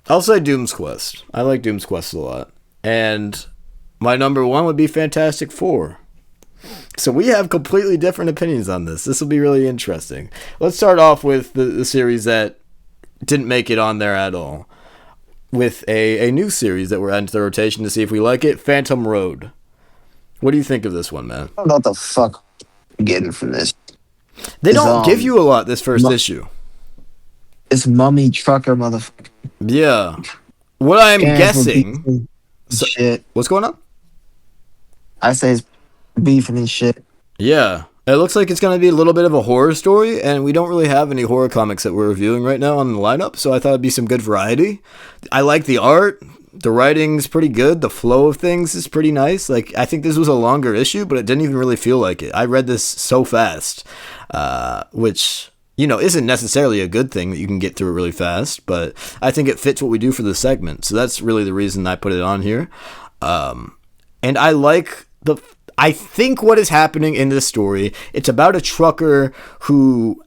I'll say Doom's Quest. I like Doom's Quest a lot. And my number 1 would be Fantastic Four. So we have completely different opinions on this. This will be really interesting. Let's start off with the series that didn't make it on there at all. With a new series that we're adding to the rotation to see if we like it, Phantom Road. What do you think of this one, man? I don't know what the fuck I'm getting from this. They don't give you a lot this first issue. This mummy trucker motherfucker. Yeah. What I'm guessing... shit. What's going on? I say it's beefing and shit. Yeah. It looks like it's going to be a little bit of a horror story, and we don't really have any horror comics that we're reviewing right now on the lineup, so I thought it'd be some good variety. I like the art. The writing's pretty good. The flow of things is pretty nice. Like, I think this was a longer issue, but it didn't even really feel like it. I read this so fast, which, you know, isn't necessarily a good thing that you can get through it really fast, but I think it fits what we do for the segment. So that's really the reason I put it on here. And I like I think what is happening in this story, it's about a trucker who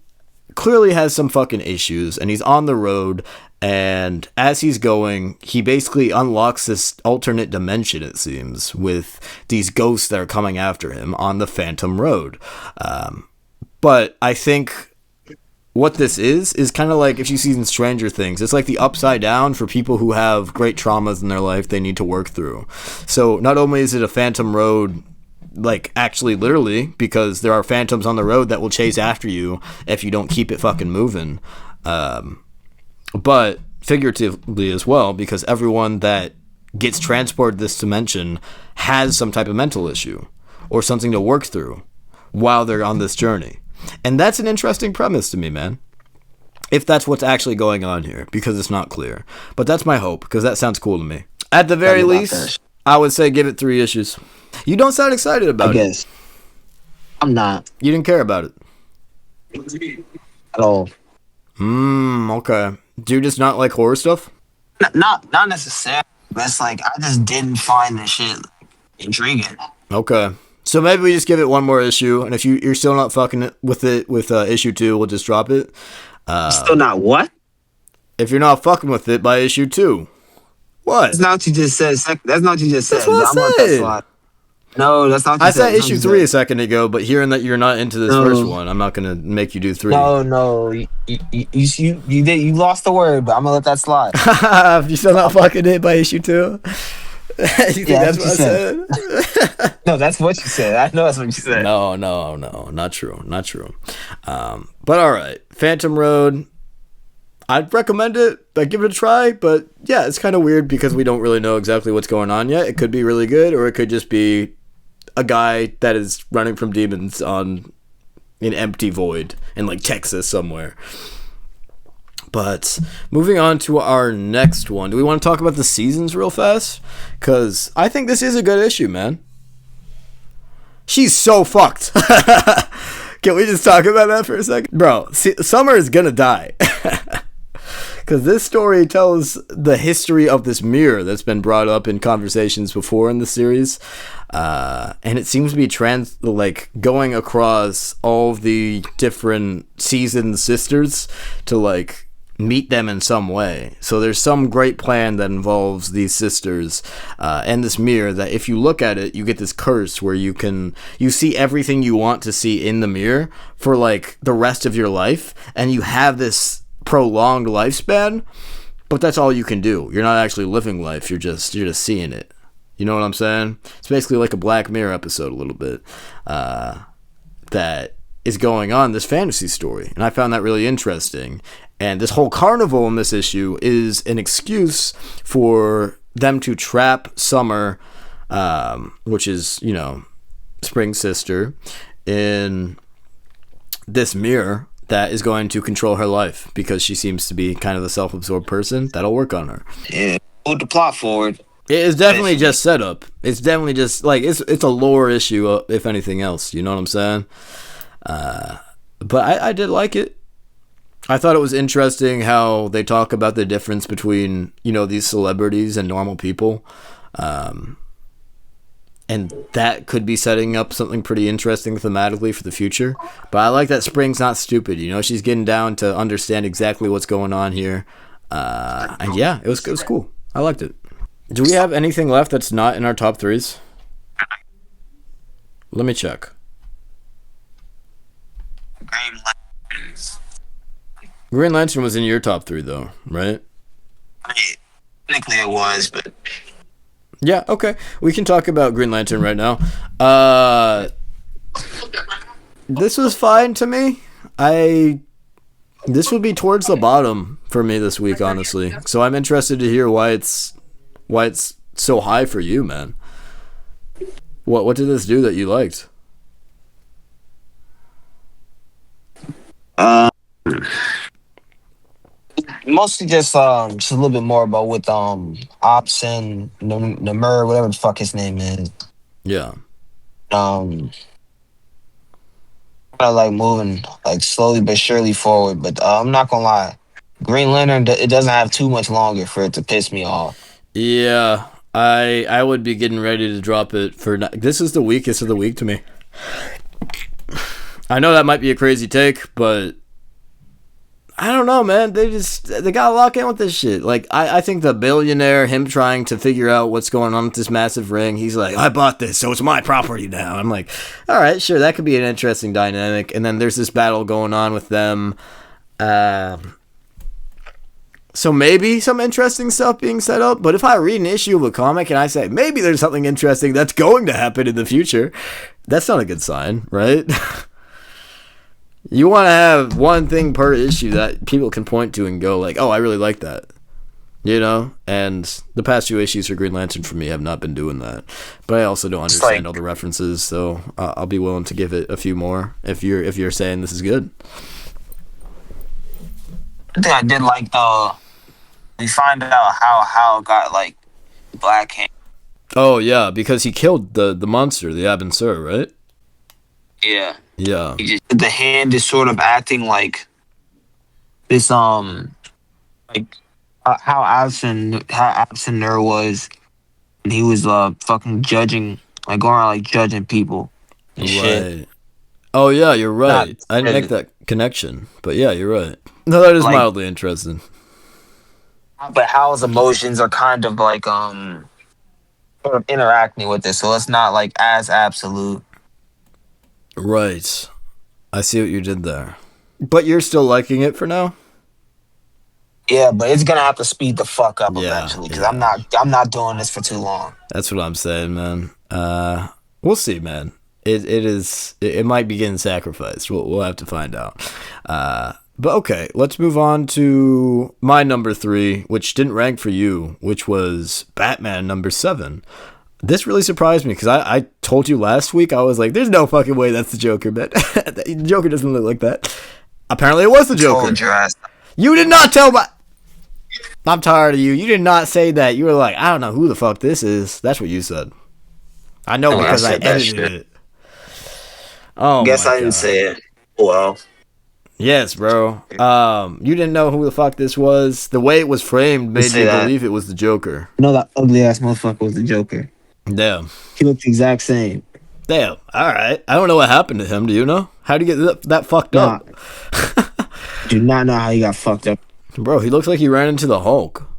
clearly has some fucking issues, and he's on the road, and as he's going, he basically unlocks this alternate dimension, it seems, with these ghosts that are coming after him on the Phantom Road. But I think what this is kind of like if you've seen Stranger Things. It's like the Upside Down for people who have great traumas in their life they need to work through. So not only is it a Phantom Road, like actually literally, because there are phantoms on the road that will chase after you if you don't keep it fucking moving, but figuratively as well, because everyone that gets transported this dimension has some type of mental issue or something to work through while they're on this journey. And that's an interesting premise to me, man, if that's what's actually going on here, because it's not clear. But that's my hope, because that sounds cool to me. At the very least, I would say give it 3 issues. You don't sound excited about it. I'm not. You didn't care about it at all. Okay. Do you just not like horror stuff? Not necessarily. But it's like I just didn't find this shit intriguing. Okay. So maybe we just give it one more issue, and if you're still not fucking with it with issue 2, we'll just drop it. Still not what? If you're not fucking with it by issue 2. What? That's not what you just said. That's not what you just said. That's what I said. No, that's not what you said. I said issue 3 a second ago, but hearing that you're not into this first one, I'm not going to make you do 3. No. You lost the word, but I'm going to let that slide. You still not fucking it by issue 2? You think that's what I said? No, that's what you said. I know that's what you said. No, not true. But all right, Phantom Road, I'd recommend it. I'd give it a try, but yeah, it's kind of weird because we don't really know exactly what's going on yet. It could be really good, or it could just be a guy that is running from demons on an empty void in like Texas somewhere. But moving on to our next one, do we want to talk about the seasons real fast? Because I think this is a good issue, man. She's so fucked. Can we just talk about that for a second? Bro, Summer is gonna die. Because this story tells the history of this mirror that's been brought up in conversations before in the series. And it seems to be going across all of the different seasoned sisters to like meet them in some way. So there's some great plan that involves these sisters and this mirror that if you look at it, you get this curse where you see everything you want to see in the mirror for like the rest of your life, and you have this prolonged lifespan, but that's all you can do. You're not actually living life, you're just seeing it. You know what I'm saying? It's basically like a Black Mirror episode a little bit that is going on, this fantasy story. And I found that really interesting. And this whole carnival in this issue is an excuse for them to trap Summer, which is, Spring's sister, in this mirror that is going to control her life because she seems to be kind of a self-absorbed person. That'll work on her. Yeah, move the plot forward. It is definitely just set up. It's definitely just like it's a lore issue, if anything else. You know what I'm saying? But I did like it. I thought it was interesting how they talk about the difference between these celebrities and normal people, and that could be setting up something pretty interesting thematically for the future. But I like that Spring's not stupid. She's getting down to understand exactly what's going on here, and yeah, it was cool. I liked it. Do we have anything left that's not in our top threes? Let me check. Green Lantern was in your top three, though, right? Technically it was, but... Yeah, okay. We can talk about Green Lantern right now. This was fine to me. This would be towards the bottom for me this week, honestly. So I'm interested to hear why it's so high for you, man. What did this do that you liked? Mostly just a little bit more about with Ops and Namur, whatever the fuck his name is. Yeah. Kind of like moving like slowly but surely forward. But I'm not gonna lie, Green Lantern, it doesn't have too much longer for it to piss me off. Yeah, I would be getting ready to drop it for... This is the weakest of the week to me. I know that might be a crazy take, but I don't know, man. They gotta lock in with this shit. Like, I think the billionaire, him trying to figure out what's going on with this massive ring, he's like, I bought this, so it's my property now. I'm like, all right, sure, that could be an interesting dynamic. And then there's this battle going on with them. So maybe some interesting stuff being set up. But if I read an issue of a comic and I say, maybe there's something interesting that's going to happen in the future, that's not a good sign, right? You want to have one thing per issue that people can point to and go like, oh, I really like that. And the past few issues for Green Lantern for me have not been doing that. But I also don't understand all the references, so I'll be willing to give it a few more if you're saying this is good. I think I did like we find out how it got like Black Hand. Oh yeah, because he killed the monster, the Abin Sur, right? Yeah. Yeah. The hand is sort of acting like this like how Absiner was, and he was fucking judging, like going around like judging people and shit. Oh yeah, you're right. I didn't make that connection, but yeah, you're right. No, that is like, mildly interesting. But how his emotions are kind of like sort of interacting with it, so it's not like as absolute. Right. I see what you did there. But you're still liking it for now? Yeah, but it's gonna have to speed the fuck up eventually, because I'm not doing this for too long. That's what I'm saying, man. We'll see, man. It might be getting sacrificed. We'll have to find out. But okay, let's move on to my number 3, which didn't rank for you, which was Batman number 7. This really surprised me because I told you last week, I was like, there's no fucking way that's the Joker, but the Joker doesn't look like that. Apparently it was the Joker. Told your ass. You did not tell my... I'm tired of you. You did not say that. You were like, I don't know who the fuck this is. That's what you said. I know because I edited it. Oh, guess I didn't say it. Well. Yes, bro. You didn't know who the fuck this was. The way it was framed made me believe it was the Joker. You know that ugly ass motherfucker was the Joker. Damn. He looked the exact same. Damn. All right. I don't know what happened to him. Do you know? How would he get that fucked up? Do not know how he got fucked up. Bro, he looks like he ran into the Hulk.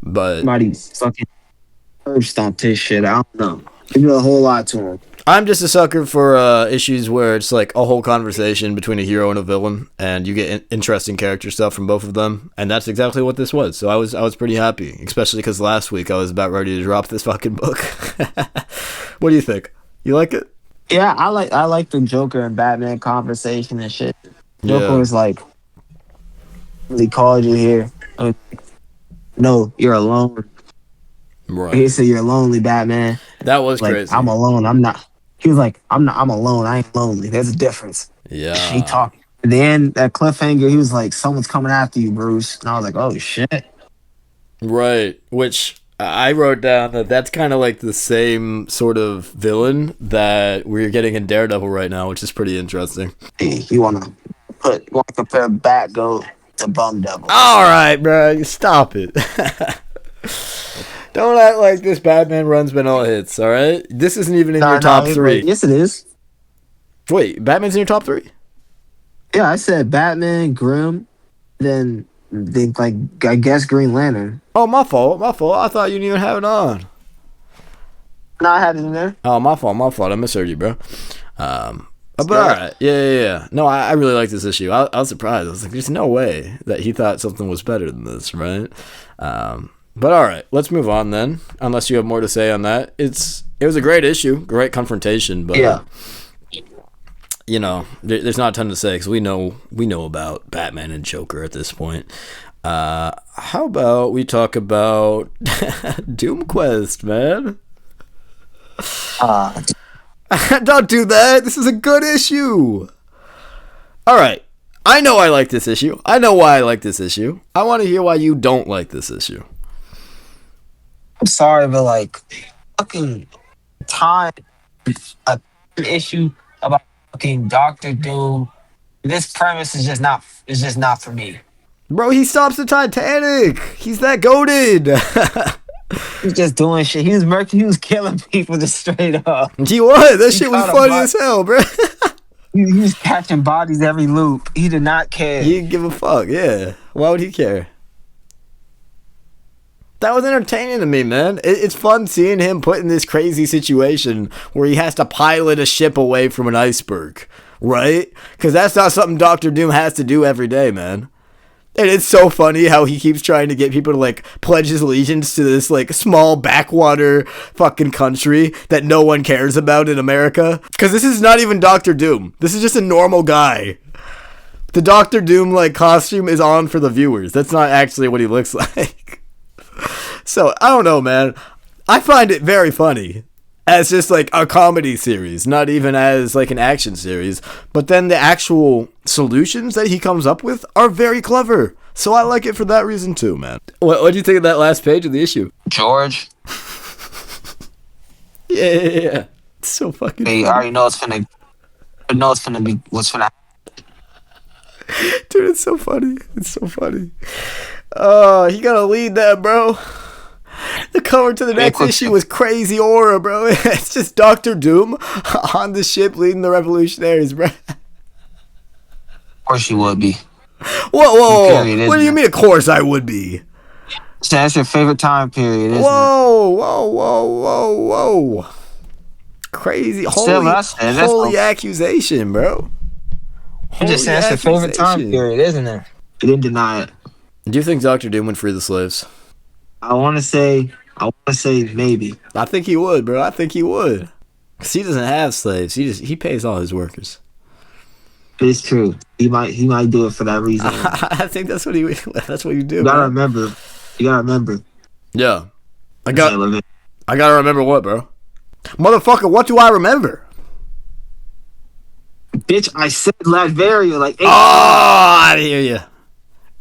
But somebody fucking curb stomped his shit. I don't know. They do a whole lot to him. I'm just a sucker for issues where it's like a whole conversation between a hero and a villain, and you get interesting character stuff from both of them, and that's exactly what this was. So I was pretty happy, especially because last week I was about ready to drop this fucking book. What do you think? You like it? Yeah, I like the Joker and Batman conversation and shit. Joker was like, "He called you here. No, you're alone." Right. He said, "You're lonely, Batman." That was like, crazy. I'm alone. I'm not. He was like, I'm alone. I ain't lonely. There's a difference. Yeah. He talked. At the end, that cliffhanger, he was like, someone's coming after you, Bruce. And I was like, oh, shit. Right. Which I wrote down that's kind of like the same sort of villain that we're getting in Daredevil right now, which is pretty interesting. Hey, you want to compare Batgirl to Bum Devil. All right, bro. Stop it. Don't act like this Batman run's been all hits, all right? This isn't even in your top three. Yes, it is. Wait, Batman's in your top three? Yeah, I said Batman, Grimm, then I guess Green Lantern. Oh, my fault. I thought you didn't even have it on. No, I had it in there. Oh, my fault. I misheard you, bro. But all right. Yeah. No, I really like this issue. I was surprised. I was like, there's no way that he thought something was better than this, right? But all right, let's move on then. Unless you have more to say on that, it was a great issue, great confrontation. But yeah, you know, there's not a ton to say because we know about Batman and Joker at this point. How about we talk about Doom Quest, man? Don't do that. This is a good issue. All right. I know I like this issue. I know why I like this issue. I want to hear why you don't like this issue. I'm sorry, but like, fucking time, an issue about fucking Doctor Doom. This premise is just not for me. Bro, he stops the Titanic. He's that goated. He's just doing shit. He was killing people just straight up. He was. That shit was funny as hell, bro. He was catching bodies every loop. He did not care. He didn't give a fuck. Yeah. Why would he care? That was entertaining to me, man. It's fun seeing him put in this crazy situation where he has to pilot a ship away from an iceberg, right? Because that's not something Dr. Doom has to do every day, man. And it's so funny how he keeps trying to get people to, like, pledge his allegiance to this, like, small backwater fucking country that no one cares about in America. Because this is not even Dr. Doom. This is just a normal guy. The Dr. Doom, like, costume is on for the viewers. That's not actually what he looks like. So, I don't know, man. I find it very funny as just, like, a comedy series, not even as, like, an action series. But then the actual solutions that he comes up with are very clever. So I like it for that reason, too, man. What do you think of that last page of the issue? George? Yeah. It's so fucking funny. I already know it's finna be what's finna happen. Dude, it's so funny. He gotta lead that, bro. The cover to the next issue was crazy aura, bro. It's just Dr. Doom on the ship leading the revolutionaries, bro. Of course you would be. Whoa. What do you mean, of course I would be? That's your favorite time period, isn't it? Whoa. Crazy. Holy accusation, bro. I'm just saying, that's your favorite time period, isn't it? You didn't deny it. Do you think Dr. Doom would free the slaves? I want to say maybe. I think he would, bro. I think he would. Because he doesn't have slaves. He pays all his workers. It's true. He might do it for that reason. I think that's what you do. You gotta remember. Yeah. I gotta remember what, bro? Motherfucker, what do I remember? Bitch, I said Latveria like 8 times. I hear you.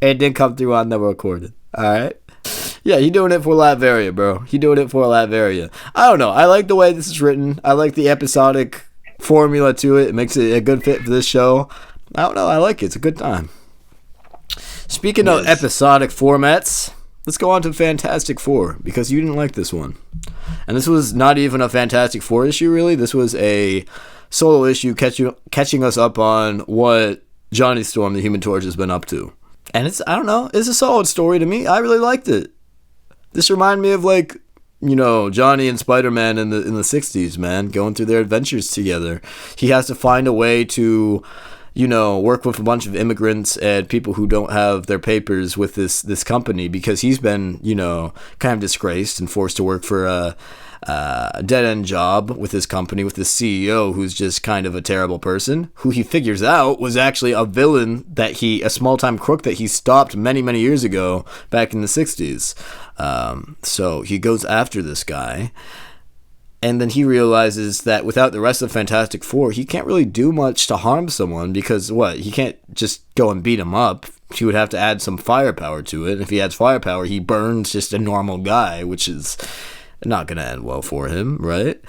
It didn't come through on the recorded. Alright. Yeah, he doing it for Latveria, bro. He doing it for Latveria. I don't know. I like the way this is written. I like the episodic formula to it. It makes it a good fit for this show. I don't know. I like it. It's a good time. Speaking of episodic formats, let's go on to Fantastic Four, because you didn't like this one. And this was not even a Fantastic Four issue, really. This was a solo issue catching us up on what Johnny Storm, the Human Torch, has been up to. And it's, I don't know, it's a solid story to me. I really liked it. This reminded me of, like, you know, Johnny and Spider-Man in the 60s, man, going through their adventures together. He has to find a way to, you know, work with a bunch of immigrants and people who don't have their papers with this company, because he's been, you know, kind of disgraced and forced to work for a dead-end job with his company, with this CEO who's just kind of a terrible person, who he figures out was actually a villain, a small-time crook that he stopped many, many years ago back in the 60s. So he goes after this guy, and then he realizes that without the rest of Fantastic Four, he can't really do much to harm someone, because he can't just go and beat him up. He would have to add some firepower to it. If he adds firepower, he burns just a normal guy, which is not going to end well for him, right?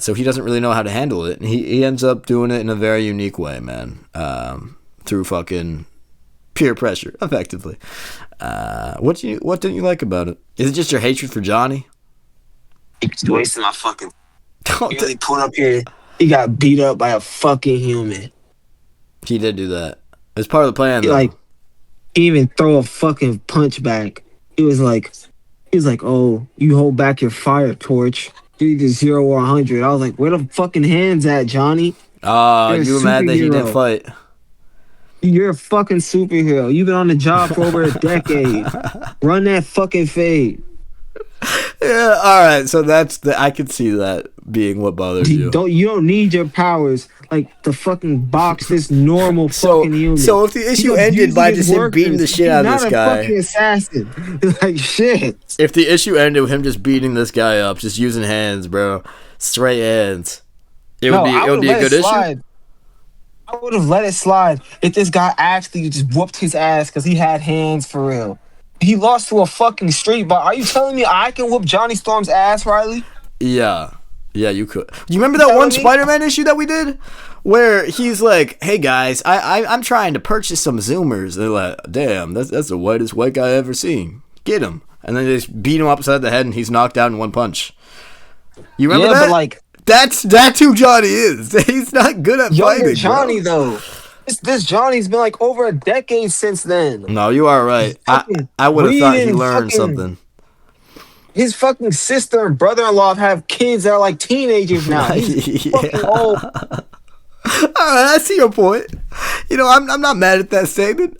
So he doesn't really know how to handle it. And he ends up doing it in a very unique way, man. Through fucking peer pressure, effectively. What didn't you like about it? Is it just your hatred for Johnny? He's wasting my fucking... He really pulled up here. He got beat up by a fucking human. He did do that. It's part of the plan, though. Like, he even throw a fucking punch back. He was like, oh, you hold back your fire torch. You either 0 or 100. I was like, where the fucking hands at, Johnny? You were mad that he didn't fight. You're a fucking superhero. You've been on the job for over a decade. Run that fucking fade. Yeah, all right. So I could see that being what bothers you. You don't need your powers like to fucking box this normal fucking human. So if the issue ended by just him beating the shit out of this guy, not a fucking assassin. Like shit. If the issue ended with him just beating this guy up, just using hands, bro, straight hands, it would be a good issue. I would have let it slide if this guy actually just whooped his ass because he had hands for real. He lost to a fucking street, but are you telling me I can whoop Johnny Storm's ass, Riley? Yeah, you could. You remember that one Spider-Man issue that we did? Where he's like, hey guys, I'm trying to purchase some Zoomers. They're like, damn, that's the whitest white guy I've ever seen. Get him. And then they just beat him upside the head and he's knocked out in one punch. You remember that? But like... That's who Johnny is. He's not good at fighting, Johnny, bro. Though. This Johnny's been like over a decade since then. No, you are right. I would have thought he learned something. His fucking sister and brother-in-law have kids that are like teenagers now. He's fucking old. All right, I see your point. You know, I'm not mad at that statement.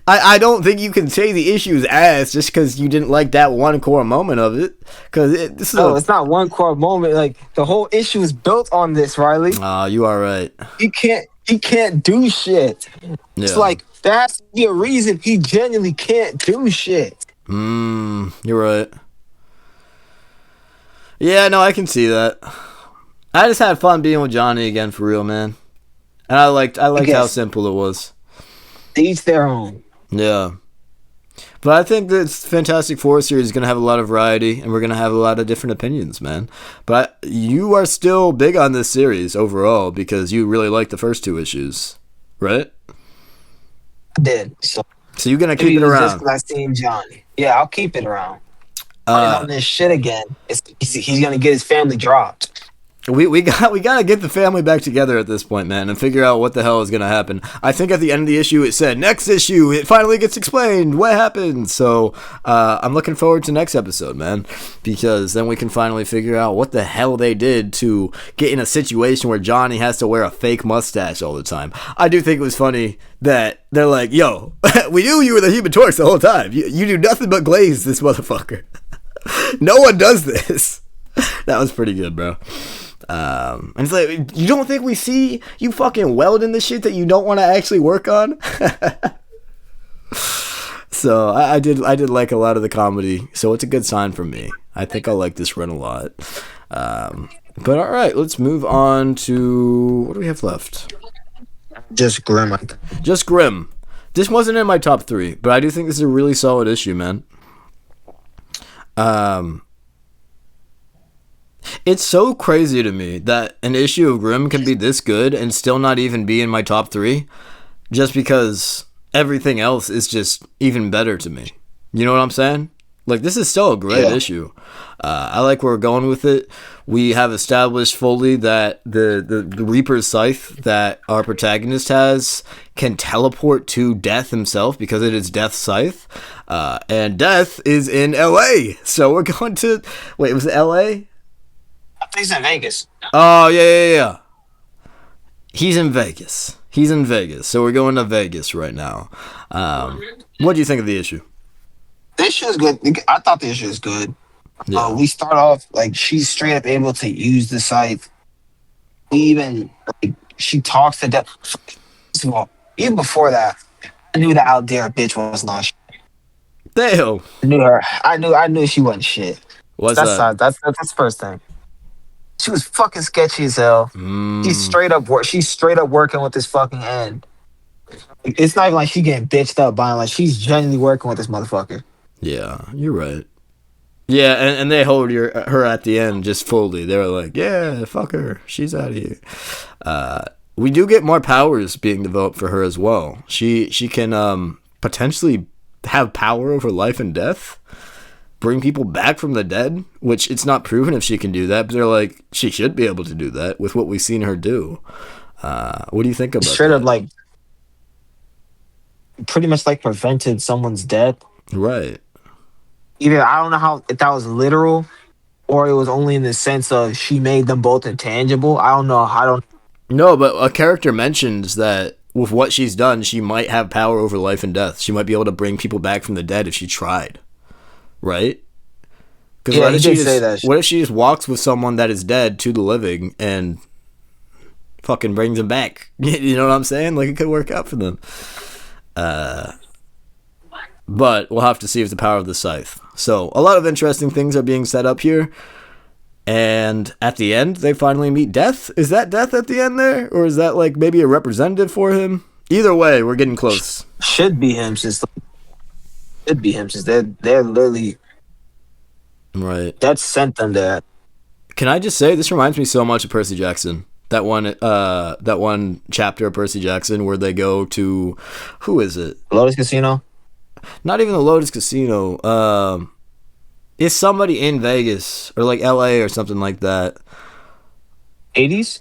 I don't think you can say the issue's ass just because you didn't like that one core moment of it. It's not one core moment. Like the whole issue is built on this, Riley. You are right. He can't do shit. Yeah. It's like there has to be a reason he genuinely can't do shit. You're right. Yeah, no, I can see that. I just had fun being with Johnny again, for real, man. And I liked how simple it was. Each their own. Yeah. But I think this Fantastic Four series is going to have a lot of variety, and we're going to have a lot of different opinions, man. But you are still big on this series overall, because you really like the first two issues, right? I did. So you're going to keep it around. Just because I seen Johnny. Yeah, I'll keep it around. On this shit again. He's going to get his family dropped. We gotta get the family back together at this point, man, and figure out what the hell is gonna happen. I think at the end of the issue it said next issue. It finally gets explained what happened. So I'm looking forward to next episode, man, because then we can finally figure out what the hell they did to get in a situation where Johnny has to wear a fake mustache all the time. I do think it was funny that they're like, "Yo, we knew you were the Human Torch the whole time. You do nothing but glaze this motherfucker. No one does this." That was pretty good, bro. And it's like, you don't think we see you fucking welding the shit that you don't want to actually work on? So I did like a lot of the comedy, so it's a good sign for me. I think I like this run a lot. But all right, let's move on to, what do we have left? Just Grimm. Just Grimm. This wasn't in my top 3, but I do think this is a really solid issue, man. It's so crazy to me that an issue of Grimm can be this good and still not even be in my top 3, just because everything else is just even better to me. You know what I'm saying? Like, this is still a great issue. I like where we're going with it. We have established fully that the Reaper's Scythe that our protagonist has can teleport to Death himself because it is Death's Scythe. And Death is in LA. So we're going to... Wait, was it LA? I think he's in Vegas. Oh, yeah. He's in Vegas. So we're going to Vegas right now. What do you think of the issue? The issue is good. I thought the issue is good. Yeah. We start off like she's straight up able to use the scythe. Even like she talks to Death. First of all, even before that, I knew that out there bitch was not shit. Damn. I knew her. I knew she wasn't shit. What's That's that? that's the first thing. She was fucking sketchy as hell. She's straight up working with this fucking end. It's not even like she getting bitched up by him. Like she's genuinely working with this motherfucker. Yeah, you're right. Yeah, and they hold her at the end just fully. They were like, yeah, fuck her. She's out of here. We do get more powers being developed for her as well. She can potentially have power over life and death, bring people back from the dead, which it's not proven if she can do that, but they're like, she should be able to do that with what we've seen her do. What do you think about Straight that? up like pretty much like prevented someone's death. Right. Either I don't know how if that was literal or it was only in the sense of she made them both intangible. I don't know. I don't. No, but a character mentions that with what she's done, she might have power over life and death. She might be able to bring people back from the dead if she tried. Right? Because Yeah, he did say that. What if she just walks with someone that is dead to the living and fucking brings them back? You know what I'm saying? Like, it could work out for them. But we'll have to see if the power of the scythe. So, a lot of interesting things are being set up here. And at the end, they finally meet Death. Is that Death at the end there? Or is that, like, maybe a representative for him? Either way, we're getting close. Should be him since they're literally Right. that sent them there. Can I just say, this reminds me so much of Percy Jackson. That one chapter of Percy Jackson where they go to... Who is it? Lotus Casino? Not even the Lotus Casino. It's somebody in Vegas or like LA or something like that. Hades,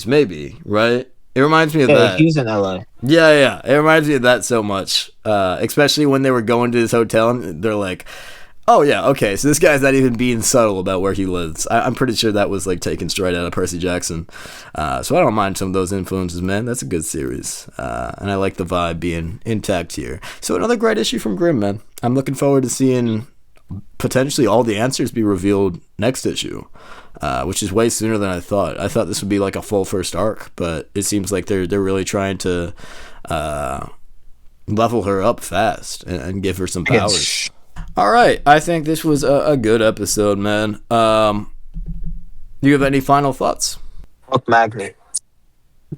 maybe, right? It reminds me of that. He's in LA. Yeah. It reminds me of that so much. Especially when they were going to this hotel and they're like, oh yeah, okay, so this guy's not even being subtle about where he lives. I'm pretty sure that was like taken straight out of Percy Jackson. So I don't mind some of those influences, man. That's a good series. And I like the vibe being intact here. So another great issue from Grimm, man. I'm looking forward to seeing potentially all the answers be revealed next issue, which is way sooner than I thought. I thought this would be like a full first arc, but it seems like they're really trying to level her up fast and give her some powers. All right, I think this was a good episode, man. Do you have any final thoughts? Fuck Magnet.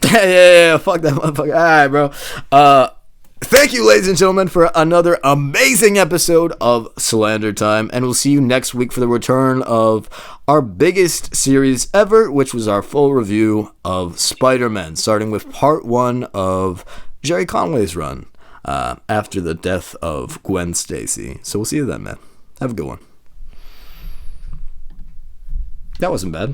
yeah, fuck that motherfucker. All right, bro. Thank you, ladies and gentlemen, for another amazing episode of Slander Time, and we'll see you next week for the return of our biggest series ever, which was our full review of Spider-Man, starting with part 1 of Jerry Conway's run. After the death of Gwen Stacy. So we'll see you then, man. Have a good one. That wasn't bad.